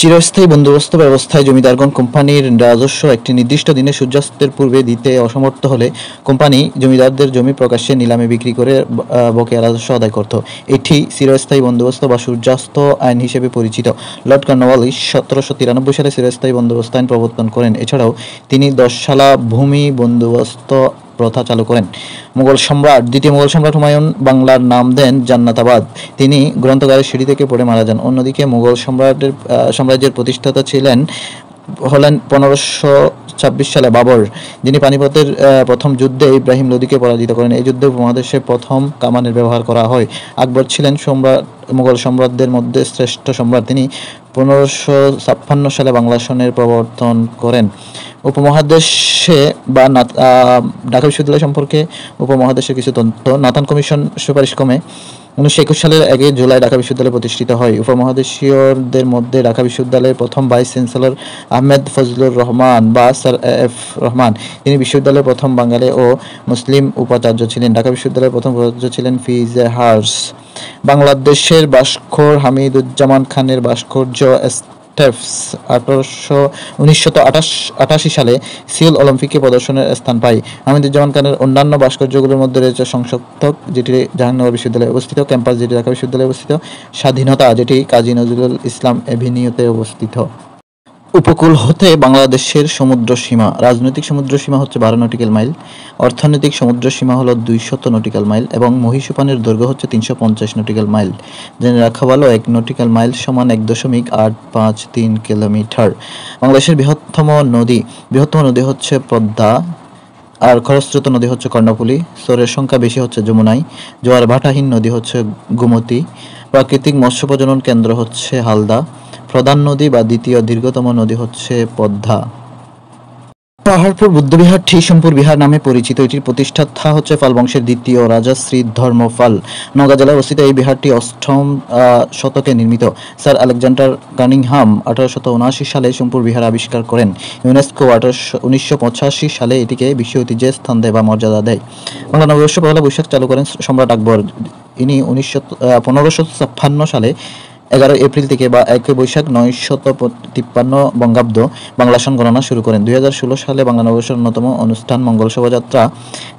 চিরস্থায়ী বন্দোবস্ত ব্যবস্থায় জমিদারগণ কোম্পানির রাজস্ব একটি নির্দিষ্ট দিনে সূর্যাস্তের পূর্বে দিতে অসমর্থ হলে কোম্পানি জমিদারদের জমি প্রকাশ্যে নিলামে বিক্রি করে বকেয়া রাজস্ব আদায় করত। এটি চিরস্থায়ী বন্দোবস্ত বা সূর্যাস্ত আইন হিসেবে পরিচিত। লর্ড কর্নওয়ালিস 1793 সালে চিরস্থায়ী বন্দোবস্ত আইন প্রবর্তন করেন। এছাড়াও তিনি 10 সালা ভূমি বন্দোবস্ত প্রথা চালু করেন। দ্বিতীয় মুঘল সম্রাট হুমায়ুন বাংলার নাম দেন জান্নাতাবাদ। তিনি গ্রন্থগারের সিঁড়ি থেকে পড়ে মারা যান। অন্যদিকে মুঘল সাম্রাজ্যের প্রতিষ্ঠাতা হলেন 1526 সালে বাবর, যিনি পানিপথের প্রথম যুদ্ধে ইব্রাহিম লোদিকে পরাজিত করেন। এই যুদ্ধে উপমহাদেশে প্রথম কামানের ব্যবহার করা হয়। আকবর ছিলেন মুঘল সম্রাটদের মধ্যে শ্রেষ্ঠ সম্রাট। তিনি 1556 সালে বাংলা সনের প্রবর্তন করেন। উপমহাদেশে বা ঢাকা বিশ্ববিদ্যালয় সম্পর্কে উপমহাদেশের কিছু তথ্য। নাথান কমিশন সুপারিশ ক্রমে 1921 সালের 1 জুলাই ঢাকা বিশ্ববিদ্যালয় প্রতিষ্ঠিত হয়। উপমহাদেশীয়দের মধ্যে ঢাকা বিশ্ববিদ্যালয়ের প্রথম ভাইস চ্যান্সেলর আহমেদ ফজলুর রহমান বা স্যার এফ রহমান। তিনি বিশ্ববিদ্যালয়ের প্রথম বাঙালি ও মুসলিম উপাচার্য ছিলেন। ঢাকা বিশ্ববিদ্যালয়ের প্রথম উপাচার্য ছিলেন ফিজে হার্স। বাংলাদেশের ভাস্কর হামিদুজ্জামান খানের ভাস্কর্য স্টেপস 1988 সালে সিউল অলিম্পিকে প্রদর্শনের স্থান পায়। হামিদুজ্জামান খানের অন্যান্য ভাস্কর্যগুলোর মধ্যে রয়েছে সংসদ, যেটি জাহাঙ্গীরনগর বিশ্ববিদ্যালয়ে অবস্থিত, ক্যাম্পাস, যেটি ঢাকা বিশ্ববিদ্যালয়ে অবস্থিত, স্বাধীনতা, যেটি কাজী নজরুল ইসলাম এভিনিউতে অবস্থিত। উপকূল হতে বাংলাদেশের সমুদ্র সীমা। রাজনৈতিক সমুদ্র সীমা হচ্ছে 12 নটিক্যাল মাইল, অর্থনৈতিক সমুদ্র সীমা হলো 200 নটিক্যাল মাইল এবং মহীসোপানের দৈর্ঘ্য হচ্ছে 350 নটিক্যাল মাইল। জেনে রাখা ভালো, 1 নটিক্যাল মাইল সমান 1.853 কিলোমিটার। বাংলাদেশের বৃহত্তম নদী হচ্ছে পদ্মা, আর খরস্রোত নদী হচ্ছে কর্ণফুলী। স্তরের সংখ্যা বেশি হচ্ছে যমুনায়। জোয়ার ভাটাহীন নদী হচ্ছে গোমতী। প্রাকৃতিক মৎস্য প্রজনন কেন্দ্র হচ্ছে হালদা। প্রধান নদী বা দ্বিতীয় দীর্ঘতম নদী হচ্ছে পদ্মা। পাহাড়পুর বুদ্ধবিহারটি সোমপুর বিহার নামে পরিচিত। এটির প্রতিষ্ঠাতা হচ্ছে পাল বংশের দ্বিতীয় রাজা শ্রী ধর্মপাল। নওগাঁ জেলায় অবস্থিত এই বিহারটি 8ম শতকে নির্মিত। স্যার আলেকজান্ডার কানিংহাম 1879 সালে সোমপুর বিহার আবিষ্কার করেন। ইউনেস্কো 1985 সালে এটিকে বিশ্ব ঐতিহ্যের স্থান দেয় বা মর্যাদা দেয়। বাংলা নববর্ষ পহেলা বৈশাখ চালু করেন সম্রাট আকবর। ইনি 1556 সালে 11 এপ্রিল থেকে বা 1 বৈশাখ 953 বঙ্গাব্দ বাংলা সন গণনা শুরু করেন। 2016 সালে বাংলা নববর্ষের অন্যতম অনুষ্ঠান মঙ্গল শোভাযাত্রা,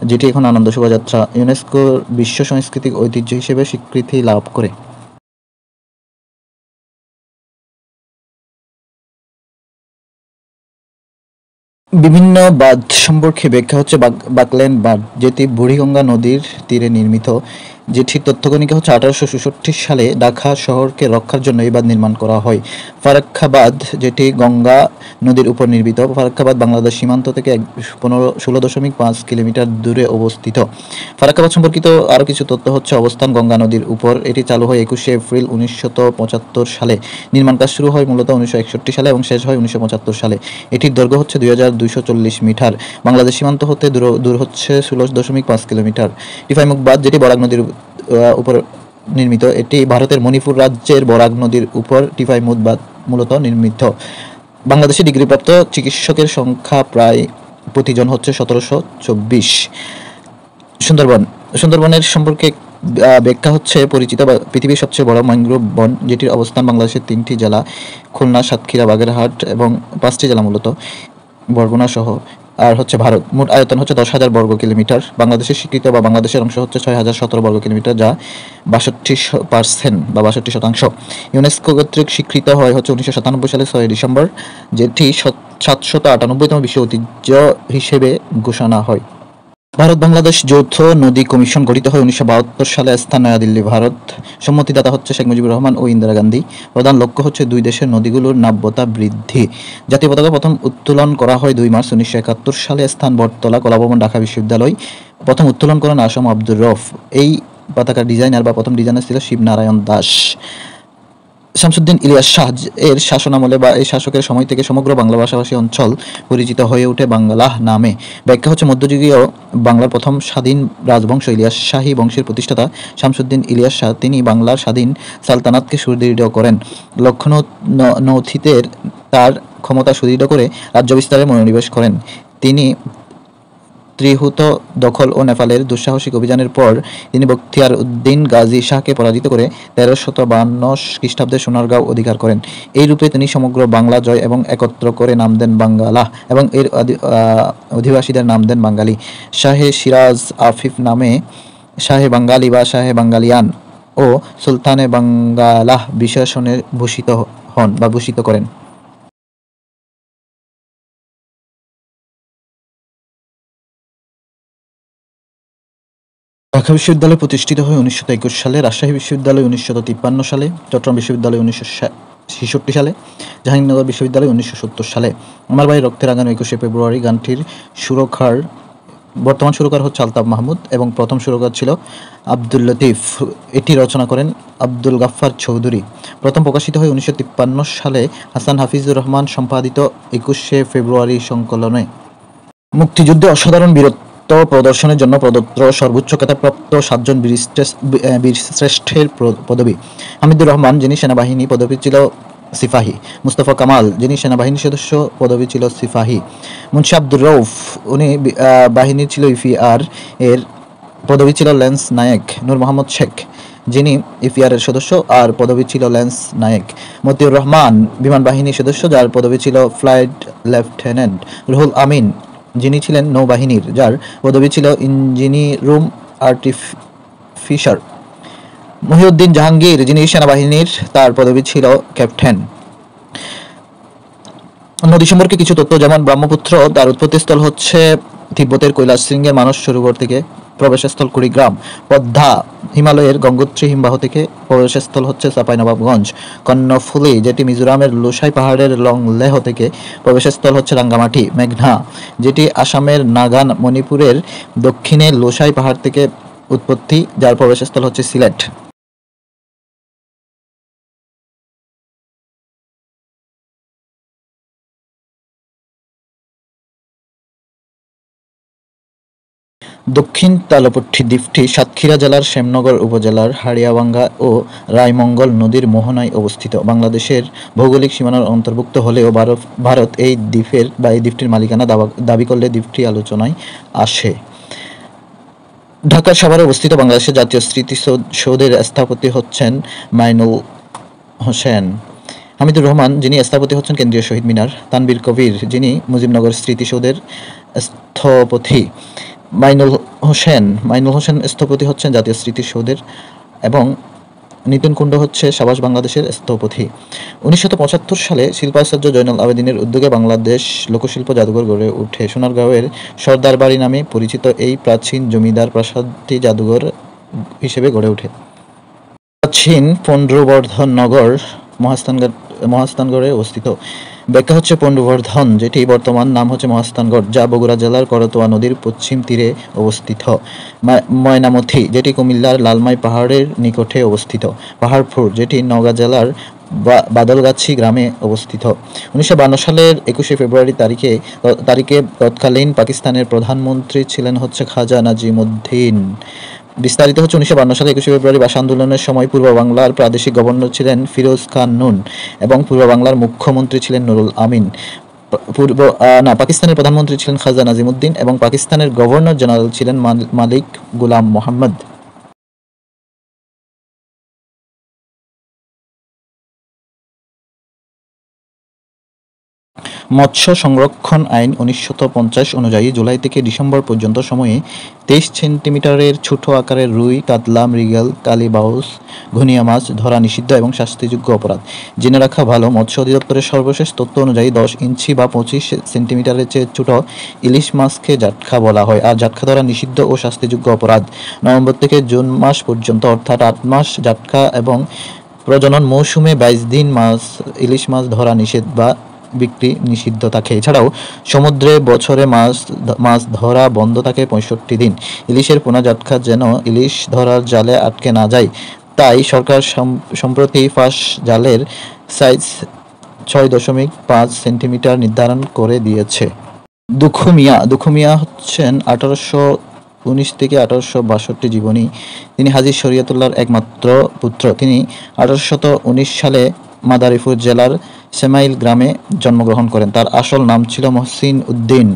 যেটি এখন আনন্দ শোভাযাত্রা, ইউনেস্কোর বিশ্ব সাংস্কৃতিক ঐতিহ্য হিসেবে স্বীকৃতি লাভ করে। বিভিন্ন বাঁধ সম্পর্কে ব্যাখ্যা হচ্ছে বাকল্যান্ড বাঁধ, যেটি বুড়িগঙ্গা নদীর তীরে নির্মিত, যেটির তথ্যকণিকা হচ্ছে 1866 সালে ঢাকা শহরকে রক্ষার জন্য এই বাঁধ নির্মাণ করা হয়। ফারাক্কা বাঁধ, যেটি গঙ্গা নদীর উপর নির্মিত। ফারাক্কা বাঁধ বাংলাদেশ সীমান্ত থেকে 16.5 কিলোমিটার দূরে অবস্থিত। ফারাক্কা বাঁধ সম্পর্কিত আরও কিছু তথ্য হচ্ছে অবস্থান গঙ্গা নদীর উপর। এটি চালু হয় 21 এপ্রিল 1975 সালে। নির্মাণ কাজ শুরু হয় মূলত 1961 সালে এবং শেষ হয় 1975 সালে। এটির দৈর্ঘ্য হচ্ছে 2240 মিটার। বাংলাদেশ সীমান্ত হতে দূর হচ্ছে 16.5 কিলোমিটার। টিফাইমুখ বাঁধ, যেটি বরাক নদীর উপর নির্মিত। এটি ভারতের মণিপুর রাজ্যের বরাক নদীর উপর টিফাইমুখ বাঁধ মূলত নির্মিত। বাংলাদেশে ডিগ্রিপ্রাপ্ত চিকিৎসকের সংখ্যা প্রায় প্রতিজন হচ্ছে 1724। সুন্দরবনের সম্পর্কে ব্যাখ্যা হচ্ছে পরিচিত পৃথিবীর সবচেয়ে বড় ম্যানগ্রোভ বন, যেটির অবস্থান বাংলাদেশের 3টি জেলা খুলনা, সাতক্ষীরা, বাগেরহাট এবং 5টি জেলা মূলত বরগুনা সহ, আর হচ্ছে ভারত। মোট আয়তন হচ্ছে 10,000 বর্গ কিলোমিটার। বাংলাদেশের স্বীকৃত বা বাংলাদেশের অংশ হচ্ছে 6,017 বর্গ কিলোমিটার, যা 62% বা 62%। ইউনেস্কো কর্তৃক স্বীকৃত হয় হচ্ছে 1997 সালে 6 ডিসেম্বর, যেটি 798তম বিশ্ব ঐতিহ্য হিসেবে ঘোষণা হয়। ভারত বাংলাদেশ যৌথ নদী কমিশন গঠিত হয় 1972 সালে। স্থান নয়াদিল্লি, ভারত। সম্মতিদাতা হচ্ছে শেখ মুজিবুর রহমান ও ইন্দিরা গান্ধী। প্রধান লক্ষ্য হচ্ছে দুই দেশের নদীগুলোর নাব্যতা বৃদ্ধি। জাতীয় পতাকা প্রথম উত্তোলন করা হয় 2 মার্চ 1971 সালে। স্থান বটতলা, কলাভবন, ঢাকা বিশ্ববিদ্যালয়। প্রথম উত্তোলন করেন আসম আব্দুর রউফ। এই পতাকার ডিজাইনার বা প্রথম ডিজাইনার ছিল শিবনারায়ণ দাস। শামসুদ্দিন ইলিয়াস শাহ এর শাসনামলে বা এই শাসকের সময় থেকে সমগ্র বাংলা ভাষাভাষী অঞ্চল পরিচিত হয়ে ওঠে বাংলা নামে। ব্যাখ্যা হচ্ছে মধ্যযুগীয় বাংলার প্রথম স্বাধীন রাজবংশ ইলিয়াস শাহী বংশের প্রতিষ্ঠাতা শামসুদ্দিন ইলিয়াস শাহ, তিনি বাংলার স্বাধীন সালতানাতকে সুদৃঢ় করেন। লক্ষ্ণৌ নথিতের তার ক্ষমতা সুদৃঢ় করে রাজ্য বিস্তারে মনোনিবেশ করেন। তিনি ত্রিহুত দখল ও নেপালের দুঃসাহসিক অভিযানের পর তিনি বখতিয়ার উদ্দিন গাজী শাহকে পরাজিত করে 1352 খ্রিস্টাব্দে সোনারগাঁও অধিকার করেন। এই রূপে তিনি সমগ্র বাংলা জয় এবং একত্র করে নাম দেন বাঙ্গালা এবং এর অধিবাসীদের নাম দেন বাঙালি। শাহে সিরাজ আফিফ নামে শাহে বাঙ্গালী বা শাহে বাঙ্গালিয়ান ও সুলতানে বাঙ্গালাহ বিশেষণে ভূষিত হন বা ভূষিত করেন। ঢাকা বিশ্ববিদ্যালয় প্রতিষ্ঠিত হয় 1921 সালে, রাজশাহী বিশ্ববিদ্যালয় 1953 সালে, চট্টগ্রাম বিশ্ববিদ্যালয় 1966 সালে, জাহাঙ্গীরনগর বিশ্ববিদ্যালয় 1970 সালে। আমার ভাই রক্তের আগানো 21শে ফেব্রুয়ারি গানটির সুরকার বর্তমান সুরকার হচ্ছে আলতাফ মাহমুদ এবং প্রথম সুরকার ছিল আব্দুল লতিফ। এটি রচনা করেন আব্দুল গাফফার চৌধুরী। প্রথম প্রকাশিত হয় 1953 সালে হাসান হাফিজুর রহমান সম্পাদিত 21শে ফেব্রুয়ারি সংকলনে। মুক্তিযুদ্ধে অসাধারণ বীরত্ব প্রদর্শনের জন্য প্রদত্ত সর্বোচ্চ খেতাবপ্রাপ্ত 7 জন বীরশ্রেষ্ঠের পদবী: হামিদুর রহমান, যিনি সেনাবাহিনী, পদবী ছিল সিপাহী; মুস্তফা কামাল, যিনি সেনাবাহিনীর সদস্য, পদবী ছিল সিপাহী; মুন্সি আব্দুর রউফ, উনি বাহিনীর ছিল ইপিআর এর, পদবী ছিল ল্যান্স নায়েক; নূর মোহাম্মদ শেখ, যিনি ইপিআর এর সদস্য আর পদবী ছিল ল্যান্স নায়েক; মতিউর রহমান, বিমান বাহিনীর সদস্য, যার পদবী ছিল ফ্লাইট লেফটেন্যান্ট; রুহুল আমিন, যিনি ছিলেন নৌবাহিনীর, যার পদবী ছিল ইঞ্জিনিয়রুম আর্টিফিশার; মহিউদ্দিন জাহাঙ্গীর, যিনি সেনাবাহিনীর, তার পদবী ছিল ক্যাপ্টেন। নদী সম্পর্কে কিছু তথ্য, যেমন ব্রহ্মপুত্র, তার উৎপত্তিস্থল হচ্ছে তিব্বতের কৈলাস শৃঙ্গের মানস সরোবর থেকে, প্রবেশস্থল কুড়িগ্রাম; পদ্মা, হিমালয়ের গঙ্গোত্রী হিমবাহ থেকে, প্রবেশস্থল হচ্ছে চাঁপাইনবাবগঞ্জ; কর্ণফুলী, যেটি মিজোরামের লোসাই পাহাড়ের লংলেহ থেকে, প্রবেশস্থল হচ্ছে রাঙ্গামাটি; মেঘনা, যেটি আসামের নাগান মণিপুরের দক্ষিণে লোসাই পাহাড় থেকে উৎপত্তি, যার প্রবেশস্থল হচ্ছে সিলেট। দক্ষিণ তালপট্টি দ্বীপটি সাতক্ষীরা জেলার শ্যামনগর উপজেলার হাড়িয়াভাঙ্গা ও রায়মঙ্গল নদীর মোহনায় অবস্থিত। বাংলাদেশের ভৌগোলিক সীমানার অন্তর্ভুক্ত হলেও ভারত এই দ্বীপটির মালিকানা দাবি করলে দ্বীপটি আলোচনায় আসে। ঢাকার সাভারে অবস্থিত বাংলাদেশের জাতীয় স্মৃতিসৌধের স্থপতি হচ্ছেন মাইনুল হোসেন। হামিদুর রহমান, যিনি স্থপতি হচ্ছেন কেন্দ্রীয় শহীদ মিনার। তানভীর কবির, যিনি মুজিবনগর স্মৃতিসৌধের স্থপতি। মাইনুল হোসেন স্থপতি হচ্ছেন জাতীয় স্মৃতিসৌধের এবং নিতুন কুণ্ড হচ্ছে সাবাস বাংলাদেশের স্থপতি। 1975 সালে শিল্পাচার্য জয়নুল আবেদিনের উদ্যোগে বাংলাদেশ লোকশিল্প জাদুঘর গড়ে ওঠে। সোনারগাঁওয়ের সর্দার বাড়ি নামে পরিচিত এই প্রাচীন জমিদার প্রাসাদটি জাদুঘর হিসেবে গড়ে ওঠে। প্রাচীন পুণ্ড্রবর্ধন নগর মহাস্থানগড়ে অবস্থিত। ব্যাখ্যা হচ্ছে পুণ্ড্রবর্ধন, যেটি বর্তমান নাম হচ্ছে মহাস্থানগড়, যা বগুড়া জেলার করতোয়া নদীর পশ্চিম তীরে অবস্থিত। ময়নামতি, যেটি কুমিল্লার লালমাই পাহাড়ের নিকটে অবস্থিত। পাহাড়পুর, যেটি নওগাঁ জেলার বাদলগাছি গ্রামে অবস্থিত। 1952 সালের 21শে ফেব্রুয়ারি তারিখে তৎকালীন পাকিস্তানের প্রধানমন্ত্রী ছিলেন হচ্ছে খাজা নাজিমুদ্দিন। বিস্তারিত হচ্ছে 1952 সালে 21শে ফেব্রুয়ারি ভাষা আন্দোলনের সময় পূর্ব বাংলার প্রাদেশিক গভর্নর ছিলেন ফিরোজ খান নুন এবং পূর্ব বাংলার মুখ্যমন্ত্রী ছিলেন নুরুল আমিন। পাকিস্তানের প্রধানমন্ত্রী ছিলেন খাজা নাজিমুদ্দিন এবং পাকিস্তানের গভর্নর জেনারেল ছিলেন মালিক গোলাম মোহাম্মদ। মৎস্য সংরক্ষণ আইন 1950 অনুযায়ী জুলাই থেকে ডিসেম্বর পর্যন্ত সময়ে 23 সেন্টিমিটারের ছোট আকারের রুই, কাতলা, মৃগেল, কালীবাউস, ঘুনিয়া মাছ ধরা নিষিদ্ধ এবং শাস্তিযোগ্য অপরাধ। জেনে রাখা ভালো, মৎস্য অধিদপ্তরের সর্বশেষ তথ্য অনুযায়ী 10 ইঞ্চি বা 25 সেন্টিমিটারের চেয়ে ছোট ইলিশ মাছকে জাটকা বলা হয়, আর জাটকা ধরা নিষিদ্ধ ও শাস্তিযোগ্য অপরাধ। নভেম্বর থেকে জুন মাস পর্যন্ত অর্থাৎ 8 মাস জাটকা এবং প্রজনন মৌসুমে 22 দিন ইলিশ মাছ ধরা নিষেধ বা বিক্রি নিষিদ্ধ থাকে। এছাড়াও সমুদ্রে বছরে মাছ ধরা বন্ধ থাকে 65 দিন। ইলিশের পোনা জাটকা যেন ইলিশ ধরার জালে আটকে না যায়, তাই সরকার সম্প্রতি ফাঁস জালের সাইজ 6.5 সেন্টিমিটার নির্ধারণ করে দিয়েছে। দুখু মিয়া হচ্ছেন 1819 থেকে 1862 জীবনী। তিনি হাজী শরীয়তুল্লাহর একমাত্র পুত্র। তিনি 1819 সালে মাদারীপুর জেলার সেমাইল গ্রামে জন্মগ্রহণ করেন। তার আসল নাম ছিল মহসিন উদ্দিন।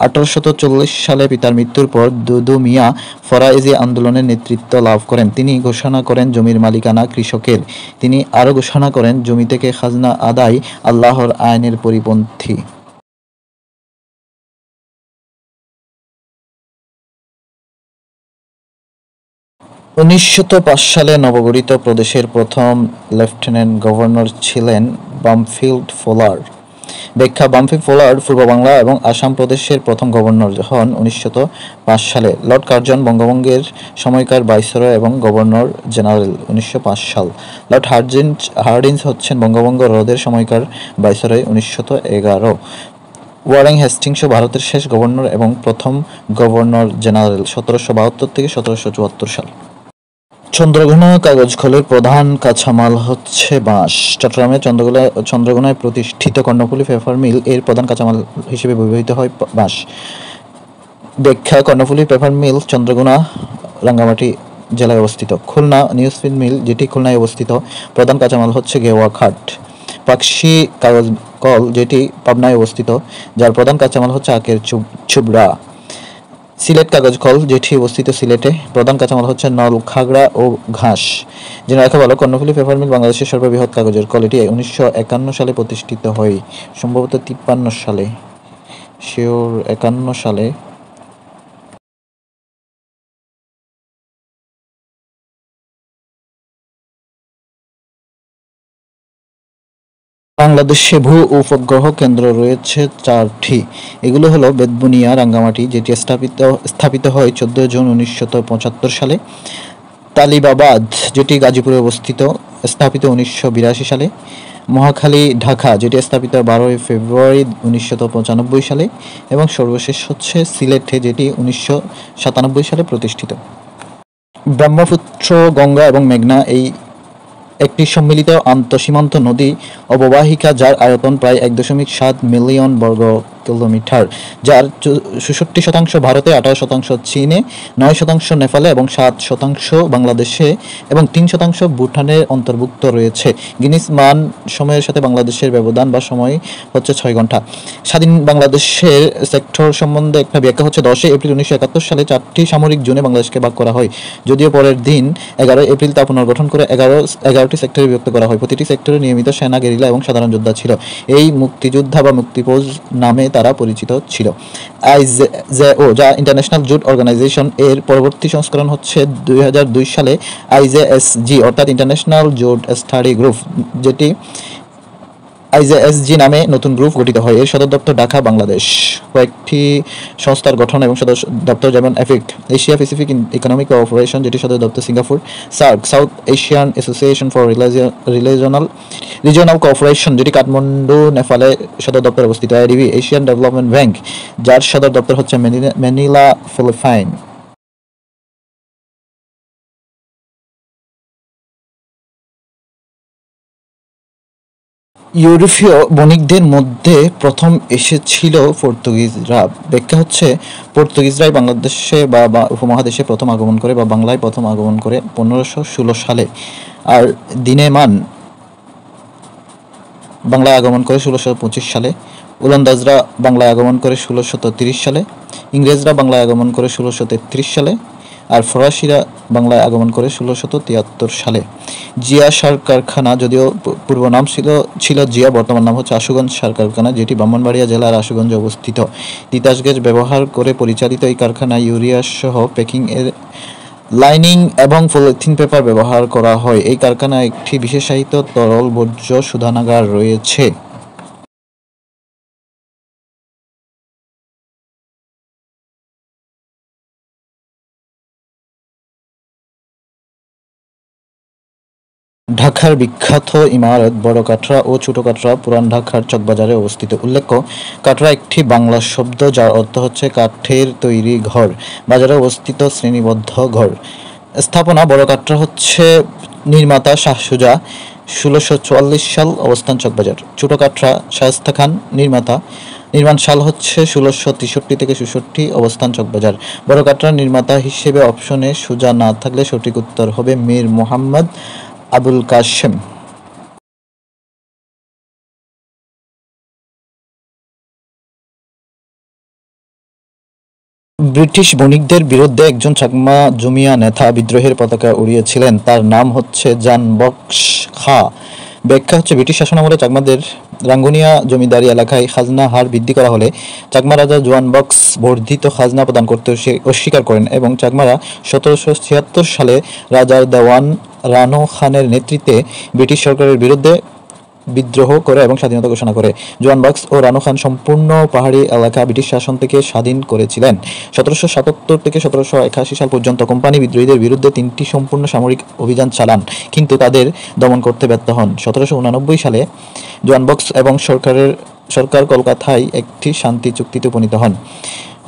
1840 সালে পিতার মৃত্যুর পর দুদু মিয়া ফরায়েজি আন্দোলনের নেতৃত্ব লাভ করেন। তিনি ঘোষণা করেন জমির মালিকানা কৃষকের। তিনি আরও ঘোষণা করেন জমি থেকে খাজনা আদায় আল্লাহর আইনের পরিপন্থী। 1905 সালে নবগঠিত প্রদেশের প্রথম লেফটেন্যান্ট গভর্নর ছিলেন বামফিল্ড ফোলার। ব্যাখ্যা: বামফিল্ড ফোলার পূর্ব বাংলা এবং আসাম প্রদেশের প্রথম গভর্নর হন 1905 সালে। লর্ড কার্জন বঙ্গভঙ্গের সময়কার ভাইসরয় এবং গভর্নর জেনারেল 1905 সাল। লর্ড হার্ডিঞ্জ হচ্ছেন বঙ্গভঙ্গ রোধের সময়কার ভাইসরয় 1911। ওয়ারেন হেস্টিংস ভারতের শেষ গভর্নর এবং প্রথম গভর্নর জেনারেল 1772 থেকে 1774 সাল। চন্দ্রঘোনা কাগজ কলের প্রধান কাঁচামাল হচ্ছে বাঁশ। চট্টগ্রামের চন্দ্রঘোনায় প্রতিষ্ঠিত কর্ণফুলী পেপার মিল এর প্রধান কাঁচামাল হিসেবে ব্যবহৃত হয় বাঁশ। ব্যাখ্যা: কর্ণফুলী পেপার মিল চন্দ্রঘোনা, রাঙ্গামাটি জেলায় অবস্থিত। খুলনা নিউজপ্রিন্ট মিল, যেটি খুলনায় অবস্থিত, প্রধান কাঁচামাল হচ্ছে গেওয়া কাঠ। পাকশী কাগজ কল, যেটি পাবনায় অবস্থিত, যার প্রধান কাঁচামাল হচ্ছে আখের চুবড়া। সিলেট কাগজ কল, যেটি অবস্থিত সিলেটে, প্রধান কাঁচামাল হচ্ছে নল, খাগড়া ও ঘাস। জেনে রাখা ভালো, কর্ণফুলী পেপার মিল বাংলাদেশের সর্ববৃহৎ কাগজের কল। এটি 1951 সালে প্রতিষ্ঠিত হয়, সম্ভবত 53 সালে, শিওর 51 সালে। বাংলাদেশে ভূ উপগ্রহ কেন্দ্র রয়েছে 4টি। এগুলো হলো বেতবুনিয়া, রাঙ্গামাটি, যেটি স্থাপিত হয় 14 জুন 1975 সালে। তালিবাবাদ, যেটি গাজীপুরে অবস্থিত, স্থাপিত 1982 সালে। মহাখালী, ঢাকা, যেটি স্থাপিত 12 ফেব্রুয়ারি 1995 সালে। এবং সর্বশেষ হচ্ছে সিলেটে, যেটি 1997 সালে প্রতিষ্ঠিত। ব্রহ্মপুত্র, গঙ্গা এবং মেঘনা এই একটি সম্মিলিত আন্তঃসীমান্ত নদী অববাহিকা, যার আয়তন প্রায় 1.7 মিলিয়ন বর্গ কিলোমিটার, যার 66% ভারতে, 18% চীনে, 9% নেপালে এবং 7% বাংলাদেশে এবং 3% ভুটানের অন্তর্ভুক্ত রয়েছে। গিনেস মান সময়ের সাথে বাংলাদেশের ব্যবধান বা সময় হচ্ছে 6 ঘন্টা। স্বাধীন বাংলাদেশের সেক্টর সম্বন্ধে একটা ব্যাখ্যা হচ্ছে 10 এপ্রিল 1971 সালে 4টি সামরিক জোনে বাংলাদেশকে ভাগ করা হয়, যদিও পরের দিন 11 এপ্রিল তা পুনর্গঠন করে 11টি সেক্টরে বিভক্ত করা হয়। প্রতিটি সেক্টরে নিয়মিত সেনা, গেরিলা এবং সাধারণ যোদ্ধা ছিল। এই মুক্তিযোদ্ধা বা মুক্তিফৌজ নামে তারা পরিচিত ছিল। আইজেও, যা ইন্টারন্যাশনাল জুট অর্গানাইজেশন, এর পরবর্তী সংস্করণ হচ্ছে 2002 সালে আইজেএসজি, অর্থাৎ ইন্টারন্যাশনাল জুট স্টাডি গ্রুপ, যেটি আইজেএসজি নামে নতুন গ্রুপ গঠিত হয়। এর সদর দপ্তর ঢাকা, বাংলাদেশ। কয়েকটি সংস্থার গঠন এবং সদর দপ্তর যেমন epic, Asia Pacific economic cooperation, যেটি সদর দপ্তর Singapore. SAARC, south Asian association for regional cooperation, যেটি কাঠমান্ডু, নেপালে সদর দপ্তর অবস্থিত। আইডিবি, এশিয়ান ডেভেলপমেন্ট ব্যাংক, যার সদর দপ্তর হচ্ছে ম্যানিলা, ফিলিপাইন। ইউরোপীয় বণিকদের মধ্যে প্রথম এসেছিল পর্তুগিজরা। ব্যাখ্যা হচ্ছে, পর্তুগিজরাই বাংলাদেশে বা উপমহাদেশে প্রথম আগমন করে বা বাংলায় প্রথম আগমন করে 1516 সালে। আর দিনেমান বাংলায় আগমন করে 1625 সালে। ওলন্দাজরা বাংলায় আগমন করে 1630 সালে। ইংরেজরা বাংলায় আগমন করে 1633 সালে। আর ফরাসিরা বাংলায় আগমন করে 1673 সালে। জিয়া সার কারখানা, যদিও পূর্ব নাম ছিল জিয়া, বর্তমান নাম হচ্ছে আশুগঞ্জ সার কারখানা, যেটি ব্রাহ্মণবাড়িয়া জেলার আশুগঞ্জে অবস্থিত। তিতাস গ্যাস ব্যবহার করে পরিচালিত এই কারখানায় ইউরিয়া সহ প্যাকিং এর লাইনিং এবং পলিথিন পেপার ব্যবহার করা হয়। এই কারখানায় একটি বিশেষায়িত তরল বর্জ্য শোধনাগার রয়েছে। ঢাকার বিখ্যাত ইমারত বড় কাটরা ও ছোট কাটরা পুরান ঢাকার চকবাজারে অবস্থিত। উল্লেখ্য, কাটরা একটি বাংলা শব্দ যার অর্থ হচ্ছে কাঠের তৈরি ঘর। বাজারে অবস্থিত শ্রেণীবদ্ধ ঘর। স্থাপনা: বড় কাটরা হচ্ছে নির্মাতা শাহ সুজা, 1644 সাল, অবস্থান চকবাজার। ছোট কাটরা শায়েস্তা খান, নির্মাতা, নির্মাণ সাল হচ্ছে 1663 থেকে 64, অবস্থান চকবাজার। বড় কাটরার নির্মাতা হিসেবে অপশনে সুজা না থাকলে সঠিক উত্তর হবে মীর মোহাম্মদ আবুল কাশেম। ব্রিটিশ বণিকদের বিরুদ্ধে একজন চাকমা জমিয়া নেতা বিদ্রোহের পতাকা উড়িয়েছিলেন, তার নাম হচ্ছে জান বক্স খা। ব্যাখ্যা হচ্ছে ব্রিটিশ শাসনামলে চাকমাদের রাঙ্গুনিয়া জমিদারি এলাকায় খাজনা হার বৃদ্ধি করা হলে চাকমা রাজা জোয়ান বক্স বর্ধিত খাজনা প্রদান করতে অস্বীকার করেন এবং চাকমারা 1776 সালে রাজার দেওয়ান রানো খানের নেতৃত্বে ব্রিটিশ সরকারের বিরুদ্ধে বিদ্রোহ করে এবং স্বাধীনতা ঘোষণা করে। জোয়ান বক্স ও রানো খান সম্পূর্ণ পাহাড়ি এলাকা ব্রিটিশ শাসন থেকে স্বাধীন করেছিলেন। 1777 থেকে 1781 সাল পর্যন্ত কোম্পানি বিদ্রোহীদের বিরুদ্ধে 3টি সম্পূর্ণ সামরিক অভিযান চালান, কিন্তু তাদের দমন করতে ব্যর্থ হন। 1789 সালে জোয়ান বক্স এবং সরকার কলকাতায় একটি শান্তি চুক্তিতে উপনীত হন।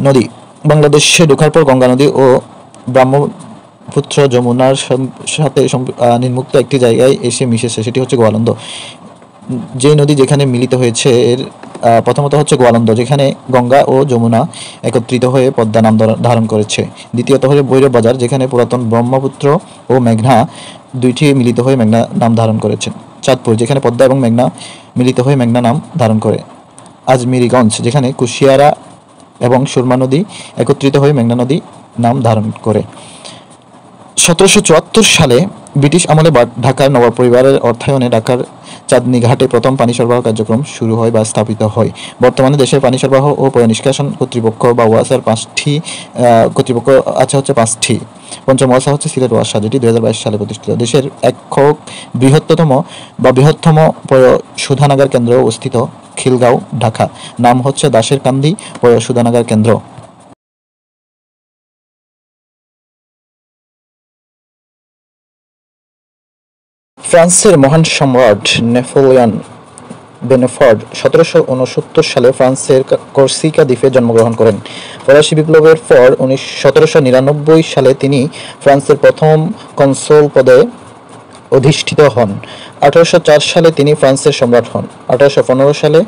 নদী বাংলাদেশে ঢোকার পর গঙ্গা নদী ও ব্রহ্মপুত্র যমুনার সাথে নিম্মুক্ত একটি জায়গায় এসে মিশেছে, সেটি হচ্ছে গোয়ালন্দ। যে নদী যেখানে মিলিত হয়েছে এর প্রথমত হচ্ছে গোয়ালন্দ, যেখানে গঙ্গা ও যমুনা একত্রিত হয়ে পদ্মা নাম ধারণ করেছে। দ্বিতীয়ত হচ্ছে ভৈরব বাজার, যেখানে পুরাতন ব্রহ্মপুত্র ও মেঘনা দুইটি মিলিত হয়ে মেঘনা নাম ধারণ করেছে। চাঁদপুর, যেখানে পদ্মা এবং মেঘনা মিলিত হয়ে মেঘনা নাম ধারণ করে। আজমিরিগঞ্জ, যেখানে কুশিয়ারা এবং সুরমা নদী একত্রিত হয়ে মেঘনা নদী নাম ধারণ করে। 1774 সালে ব্রিটিশ আমলে ঢাকার নবাব পরিবারের অর্থায়নে ঢাকার চাঁদনী ঘাটে প্রথম পানি সরবরাহ কার্যক্রম শুরু হয় বা স্থাপিত হয়। বর্তমানে দেশের পানি সরবরাহ ও পয়ঃনিষ্কাশন কর্তৃপক্ষ বা ওয়াসার 5টি কর্তৃপক্ষ আছে 5টি। পঞ্চম ওয়াসা হচ্ছে সিলেট ওয়াসা, যেটি 2022 সালে প্রতিষ্ঠিত। দেশের একক বৃহত্তম পয়ঃশোধনাগার কেন্দ্র অবস্থিত খিলগাঁও, ঢাকা। নাম হচ্ছে দাসের কান্দি পয়ঃশোধনাগার কেন্দ্র। ফ্রান্সের মহান সম্রাট নেপোলিয়ন বোনাপার্ট 1769 সালে ফ্রান্সের কর্সিকা দ্বীপে জন্মগ্রহণ করেন। ফরাসি বিপ্লবের পর 1799 সালে তিনি ফ্রান্সের প্রথম কনসুল পদে অধিষ্ঠিত হন। 1804 সালে তিনি ফ্রান্সের সম্রাট হন। 1815 সালে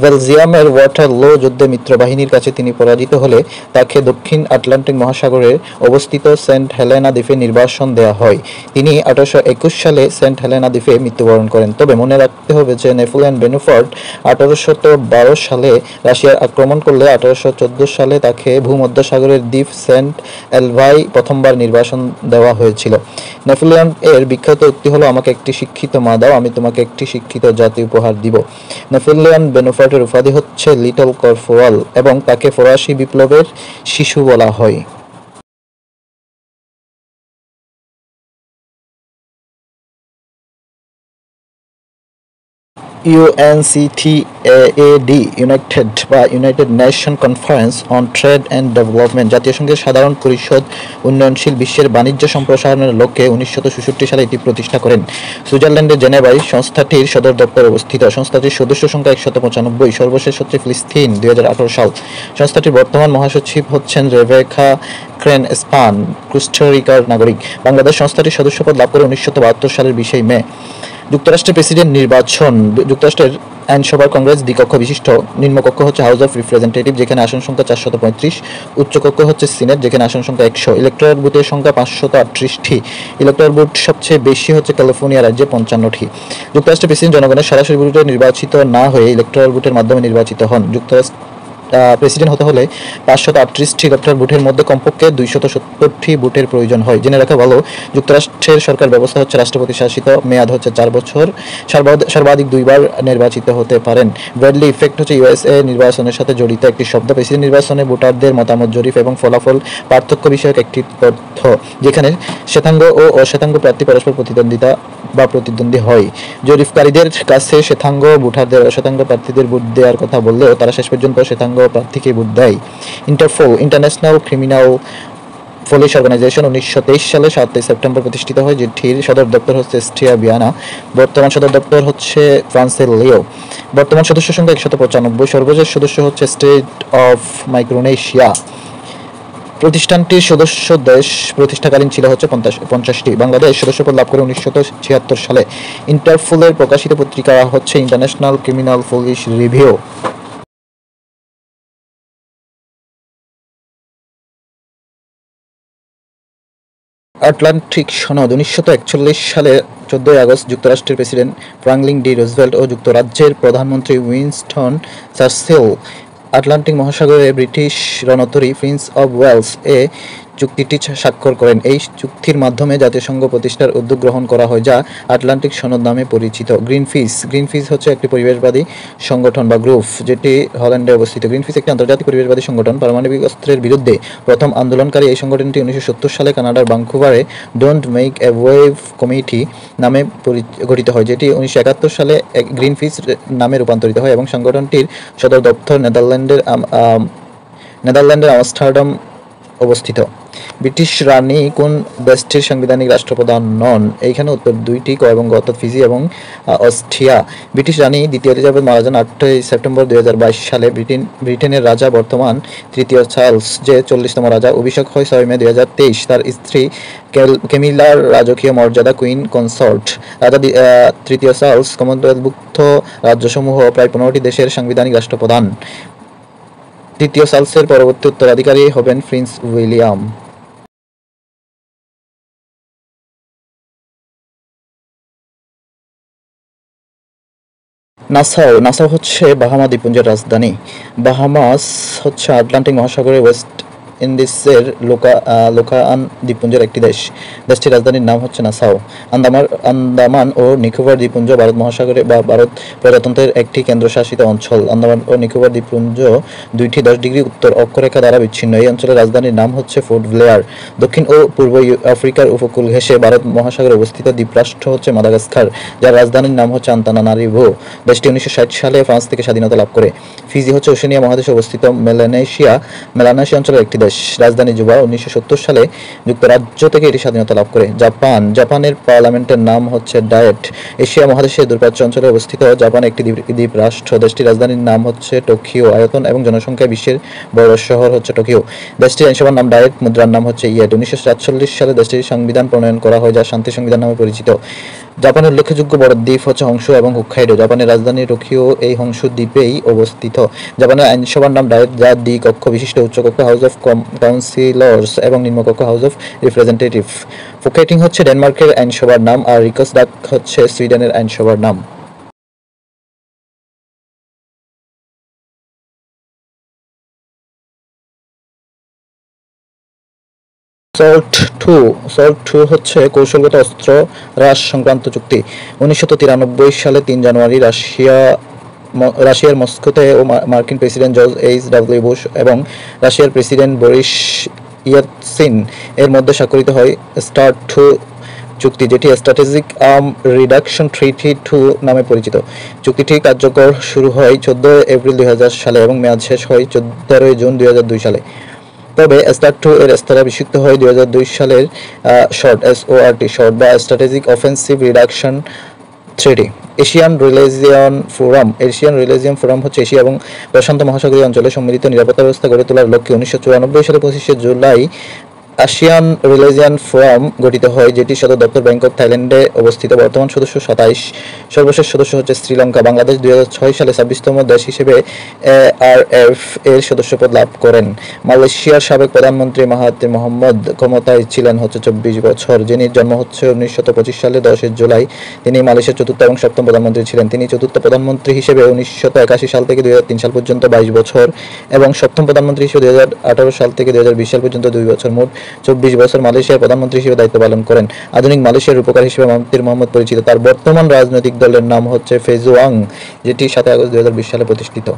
বেলজিয়ামের ওয়াটারলু যুদ্ধে মিত্রবাহিনীর কাছে তিনি পরাজিত হলে তাকে দক্ষিণ আটলান্টিক মহাসাগরে অবস্থিত সেন্ট হেলেনা দ্বীপে নির্বাসন দেওয়া হয়। তিনি 1821 সালে সেন্ট হেলেনা দ্বীপে মৃত্যুবরণ করেন। তবে মনে রাখতে হবে যে নেপোলিয়ন বোনাপার্ট 1812 সালে রাশিয়ার আক্রমণ করলে 1814 সালে তাকে ভূমধ্যসাগরের দ্বীপ সেন্ট এলভায় প্রথমবার নির্বাসন দেওয়া হয়েছিল। নেপোলিয়ন এর বিখ্যাত উক্তি হলো, আমাকে একটি শিক্ষিত মা দাও, আমি তোমাকে একটি শিক্ষিত জাতি উপহার দিব। নেপোলিয়ন বোনাপার্টের উপাধি হচ্ছে লিটল কর্পোরাল এবং তাকে ফরাসি বিপ্লবের শিশু বলা হয়। UNCTAD United nation conference on trade and development জাতিসংঘের সাধারণ পরিষদ উন্নয়নশীল বিশ্বের বাণিজ্য সম্প্রসারণের লক্ষ্যে 1966 সালে এটি প্রতিষ্ঠা করেন। সুইজারল্যান্ডের জেনেভায় সংস্থাটির সদর দপ্তর অবস্থিত। সংস্থাটির সদস্য সংখ্যা 195, সর্বশেষ হচ্ছে ফিলিস্তিন 2018 সাল। সংস্থাটির বর্তমান মহাসচিব হচ্ছেন রেবেকা ক্রেন-স্পান, কোস্টারিকার নাগরিক। বাংলাদেশ সংস্থাটির সদস্যপদ লাভ করে 1972 সালের 20 মে। যুক্তরাষ্ট্রের প্রেসিডেন্ট নির্বাচন। যুক্তরাষ্ট্রের আইনসভার কংগ্রেস দ্বিকক্ষ বিশিষ্ট। নিম্নকক্ষ হচ্ছে হাউস অফ রিপ্রেজেন্টেটিভ, যেখানে আসন সংখ্যা 435। উচ্চকক্ষ হচ্ছে সিনেট, যেখানে আসন সংখ্যা 100। ইলেকটোরাল বুথের সংখ্যা 538টি। ইলেকটোরাল বুথ সবচেয়ে বেশি হচ্ছে ক্যালিফোর্নিয়া রাজ্যে 55টি। যুক্তরাষ্ট্রের প্রেসিডেন্ট জনগণের সরাসরি ভোটে নির্বাচিত না হয়ে ইলেকটোরাল বুথের মাধ্যমে নির্বাচিত হন। যুক্তরাষ্ট্র প্রেসিডেন্ট হতে হলে 538টি ইলেকটোরাল বুথের মধ্যে কমপক্ষে 270টি বুথের প্রয়োজন হয়। জেনে রাখা ভালো, যুক্তরাষ্ট্রের সরকার ব্যবস্থা হচ্ছে রাষ্ট্রপতি শাসিত, মেয়াদ হচ্ছে 4 বছর, সর্বাধিক 2 বার নির্বাচিত হতে পারেন। ব্র্যাডলি ইফেক্ট হচ্ছে ইউএসএ নির্বাচনের সাথে জড়িত একটি শব্দ। প্রেসিডেন্ট নির্বাচনে ভোটারদের মতামত জরিপ এবং ফলাফল পার্থক্য বিষয়ক একটি তথ্য, যেখানে শ্বেতাঙ্গ ও অশ্বেতাঙ্গ প্রার্থী পরস্পর প্রতিদ্বন্দ্বী হয়। জরিপকারীদের কাছে শ্বেতাঙ্গ ভোটারদের অশ্বেতাঙ্গ প্রার্থীদের ভোট দেওয়ার কথা বললেও তারা শেষ পর্যন্ত শ্বেতাঙ্গ প্রার্থীকে ভোট দেয়। Interpol International Criminal Police Organisation 1923 সালে 7 সেপ্টেম্বর প্রতিষ্ঠিত হয়, যেটির সদর দপ্তর হচ্ছে এস্ট্রিয়া ভিয়ানা। বর্তমান সদর দপ্তর হচ্ছে ফ্রান্সের লিও। বর্তমান সদস্য সংখ্যা 195। সর্বশেষ সদস্য হচ্ছে স্টেট অফ মাইক্রোনেশিয়া। প্রতিষ্ঠানটির সদস্য দেশ প্রতিষ্ঠাকালীন ছিল হচ্ছে 50টি। বাংলাদেশ সদস্যপদ লাভ করে 1976 সালে। ইন্টারপোলের প্রকাশিত পত্রিকা হচ্ছে international Criminal police review. Atlantic সনদ 1941 সালে 14 আগস্ট যুক্তরাষ্ট্রের প্রেসিডেন্ট ফ্রাঙ্কলিন ডি রুজভেল্ট ও যুক্তরাজ্যের প্রধানমন্ত্রী উইনস্টন চার্চিল আটলান্টিক মহাসাগরে ব্রিটিশ রণতরী প্রিন্স অব ওয়েলস এ চুক্তিটি স্বাক্ষর করেন। এই চুক্তির মাধ্যমে জাতিসংঘ প্রতিষ্ঠার উদ্যোগ গ্রহণ করা হয়, যা আটলান্টিক সনদ নামে পরিচিত। গ্রিনপিস হচ্ছে একটি পরিবেশবাদী সংগঠন বা গ্রুপ, যেটি হল্যান্ডে অবস্থিত। গ্রিনপিস একটি আন্তর্জাতিক পরিবেশবাদী সংগঠন। পারমাণবিক অস্ত্রের বিরুদ্ধে প্রথম আন্দোলনকারী এই সংগঠনটি 1970 সালে কানাডার ভাঙ্কুভারে Don't Make a Wave Committee নামে গঠিত হয়, যেটি 1971 সালে গ্রিনপিস নামে রূপান্তরিত হয় এবং সংগঠনটির সদর দপ্তর নেদারল্যান্ডের আমস্টারডাম অবস্থিত। ব্রিটিশ রানী কোন দেশটির সাংবিধানিক রাষ্ট্রপ্রধান নন? এইখানে উত্তর দুইটি, ক এবং গ, অর্থাৎ ফিজি এবং অস্ট্রিয়া। ব্রিটিশ রানী দ্বিতীয় এলিজাবেথ মারা যান 8 সেপ্টেম্বর 2022 সালে। ব্রিটেনের রাজা বর্তমান তৃতীয় চার্লস, যে 40তম রাজা, অভিষেক হয় 6 মে 2023। তার স্ত্রী ক্যামিলার রাজকীয় মর্যাদা কুইন কনসর্ট। রাজা তৃতীয় চার্লস কমনওয়েলথভুক্ত রাজ্যসমূহ প্রায় 15টি দেশের সাংবিধানিক রাষ্ট্রপ্রধান। তৃতীয় চার্লসের পরবর্তী উত্তরাধিকারী হবেন প্রিন্স উইলিয়াম। নাসাউ হচ্ছে বাহামা দ্বীপপুঞ্জের রাজধানী। বাহামাস হচ্ছে আটলান্টিক মহাসাগরের ওয়েস্ট ইন্ডিজের লোকায়ান দ্বীপপুঞ্জের একটি দেশ। দেশটির রাজধানীর নাম হচ্ছে নাসাউ। আন্দামান ও নিকোবর দ্বীপপুঞ্জ ভারত মহাসাগরে বা ভারত প্রজাতন্ত্রের একটি কেন্দ্রশাসিত অঞ্চল। আন্দামান ও নিকোবর দ্বীপপুঞ্জ দুইটি 10 ডিগ্রি উত্তর অক্ষরেখা দ্বারা বিচ্ছিন্ন। এই অঞ্চলের রাজধানীর নাম হচ্ছে ফোর্ট ব্লেয়ার। দক্ষিণ ও পূর্ব আফ্রিকার উপকূল ঘেঁষে ভারত মহাসাগরে অবস্থিত দ্বীপরাষ্ট্র হচ্ছে মাদাগাস্কার, যার রাজধানীর নাম হচ্ছে আন্তানানারিভো। দেশটি 1960 সালে ফ্রান্স থেকে স্বাধীনতা লাভ করে। ফিজি হচ্ছে ওশেনিয়া মহাদেশে অবস্থিত মেলানেশিয়া অঞ্চলের একটি দেশ। রাজধানী জুবা। 1970 সালে যুক্তরাজ্য থেকে এটি স্বাধীনতা লাভ করে। জাপানের পার্লামেন্টের নাম হচ্ছে ডায়েট। এশিয়া মহাদেশের দূরপ্রাচ্য অঞ্চলে অবস্থিত জাপান একটি দ্বীপ রাষ্ট্র। দেশটির রাজধানীর নাম হচ্ছে টোকিও। আয়তন এবং জনসংখ্যায় বিশ্বের বড় শহর হচ্ছে টোকিও। দেশটির আইনসভার নাম ডায়েট, মুদ্রার নাম হচ্ছে ইয়েট। 1947 সালে দেশটির সংবিধান প্রণয়ন করা হয়, যা শান্তি সংবিধান নামে পরিচিত। জাপানের উল্লেখযোগ্য বড় দ্বীপ হচ্ছে হংসু এবং হুক্কাইডো। জাপানের রাজধানী টোকিও এই হংসু দ্বীপেই অবস্থিত। জাপানের আইনসভার নাম ডায়েট, যা দ্বি-কক্ষ বিশিষ্ট। উচ্চকক্ষ হাউস অফ কাউন্সিলর্স এবং নিম্নকক্ষ হাউস অফ রিপ্রেজেন্টেটিভ। ফুকেটিং হচ্ছে ডেনমার্কের আইনসভার নাম, আর রিকসডাগ হচ্ছে সুইডেনের আইনসভার নাম। সল্ট টু হচ্ছে কৌশলগত অস্ত্র হ্রাস সংক্রান্ত চুক্তি। 1993 সালে 3 জানুয়ারি রাশিয়ার মস্কোতে মার্কিন প্রেসিডেন্ট জর্জ এইচ.ডব্লিউ. বুশ এবং রাশিয়ার প্রেসিডেন্ট বরিস ইয়েলৎসিন এর মধ্যে স্বাক্ষরিত হয় স্টার্ট টু চুক্তি, যেটি স্ট্র্যাটেজিক আর্ম রিডাকশন ট্রিটি 2 নামে পরিচিত। চুক্তিটি কার্যকর শুরু হয় 14 এপ্রিল 2000 সালে এবং মেয়াদ শেষ হয় 13 জুন 2002 সালে। তবে স্টার্ট টু এর স্তরে অভিষিক্ত হয় 2002 সালের শর্ট বা স্ট্র্যাটেজিক অফেন্সিভ রিডাকশন ট্রিটি। এশিয়ান রিলিজিয়ন ফোরাম হচ্ছে এশিয়া এবং প্রশান্ত মহাসাগরীয় অঞ্চলে সম্মিলিত নিরাপত্তা ব্যবস্থা গড়ে তোলার লক্ষ্যে 1994 সালে 25 জুলাই আসিয়ান রিলিজিয়ন ফোরাম গঠিত হয়, যেটি সদর দপ্তর ব্যাংকক, থাইল্যান্ডে অবস্থিত। বর্তমান সদস্য 27। সর্বশেষ সদস্য হচ্ছে শ্রীলঙ্কা। বাংলাদেশ 2006 সালে 26তম দেশ হিসেবে এআরএফ এর সদস্যপদ লাভ করেন। মালয়েশিয়ার সাবেক প্রধানমন্ত্রী মাহাথির মোহাম্মদ ক্ষমতায় ছিলেন হচ্ছে 24 বছর। যিনি জন্ম হচ্ছে 1925 সালে 10 জুলাই। তিনি মালয়েশিয়ার চতুর্থ এবং সপ্তম প্রধানমন্ত্রী ছিলেন। তিনি চতুর্থ প্রধানমন্ত্রী হিসেবে 1981 সাল থেকে 2003 সাল পর্যন্ত 22 বছর এবং সপ্তম প্রধানমন্ত্রী হিসেবে 2018 সাল থেকে 2020 সাল পর্যন্ত 2 বছর, মোট 24 বছর মালয়েশিয়ার প্রধানমন্ত্রী হিসেবে দায়িত্ব পালন করেন। আধুনিক মালয়েশিয়ার রূপকার হিসেবে মাহাথির মোহাম্মদ পরিচিত। তার বর্তমান রাজনৈতিক দলের নাম হচ্ছে ফেজুয়াং, যেটি 7 আগস্ট 2020 সালে প্রতিষ্ঠিত।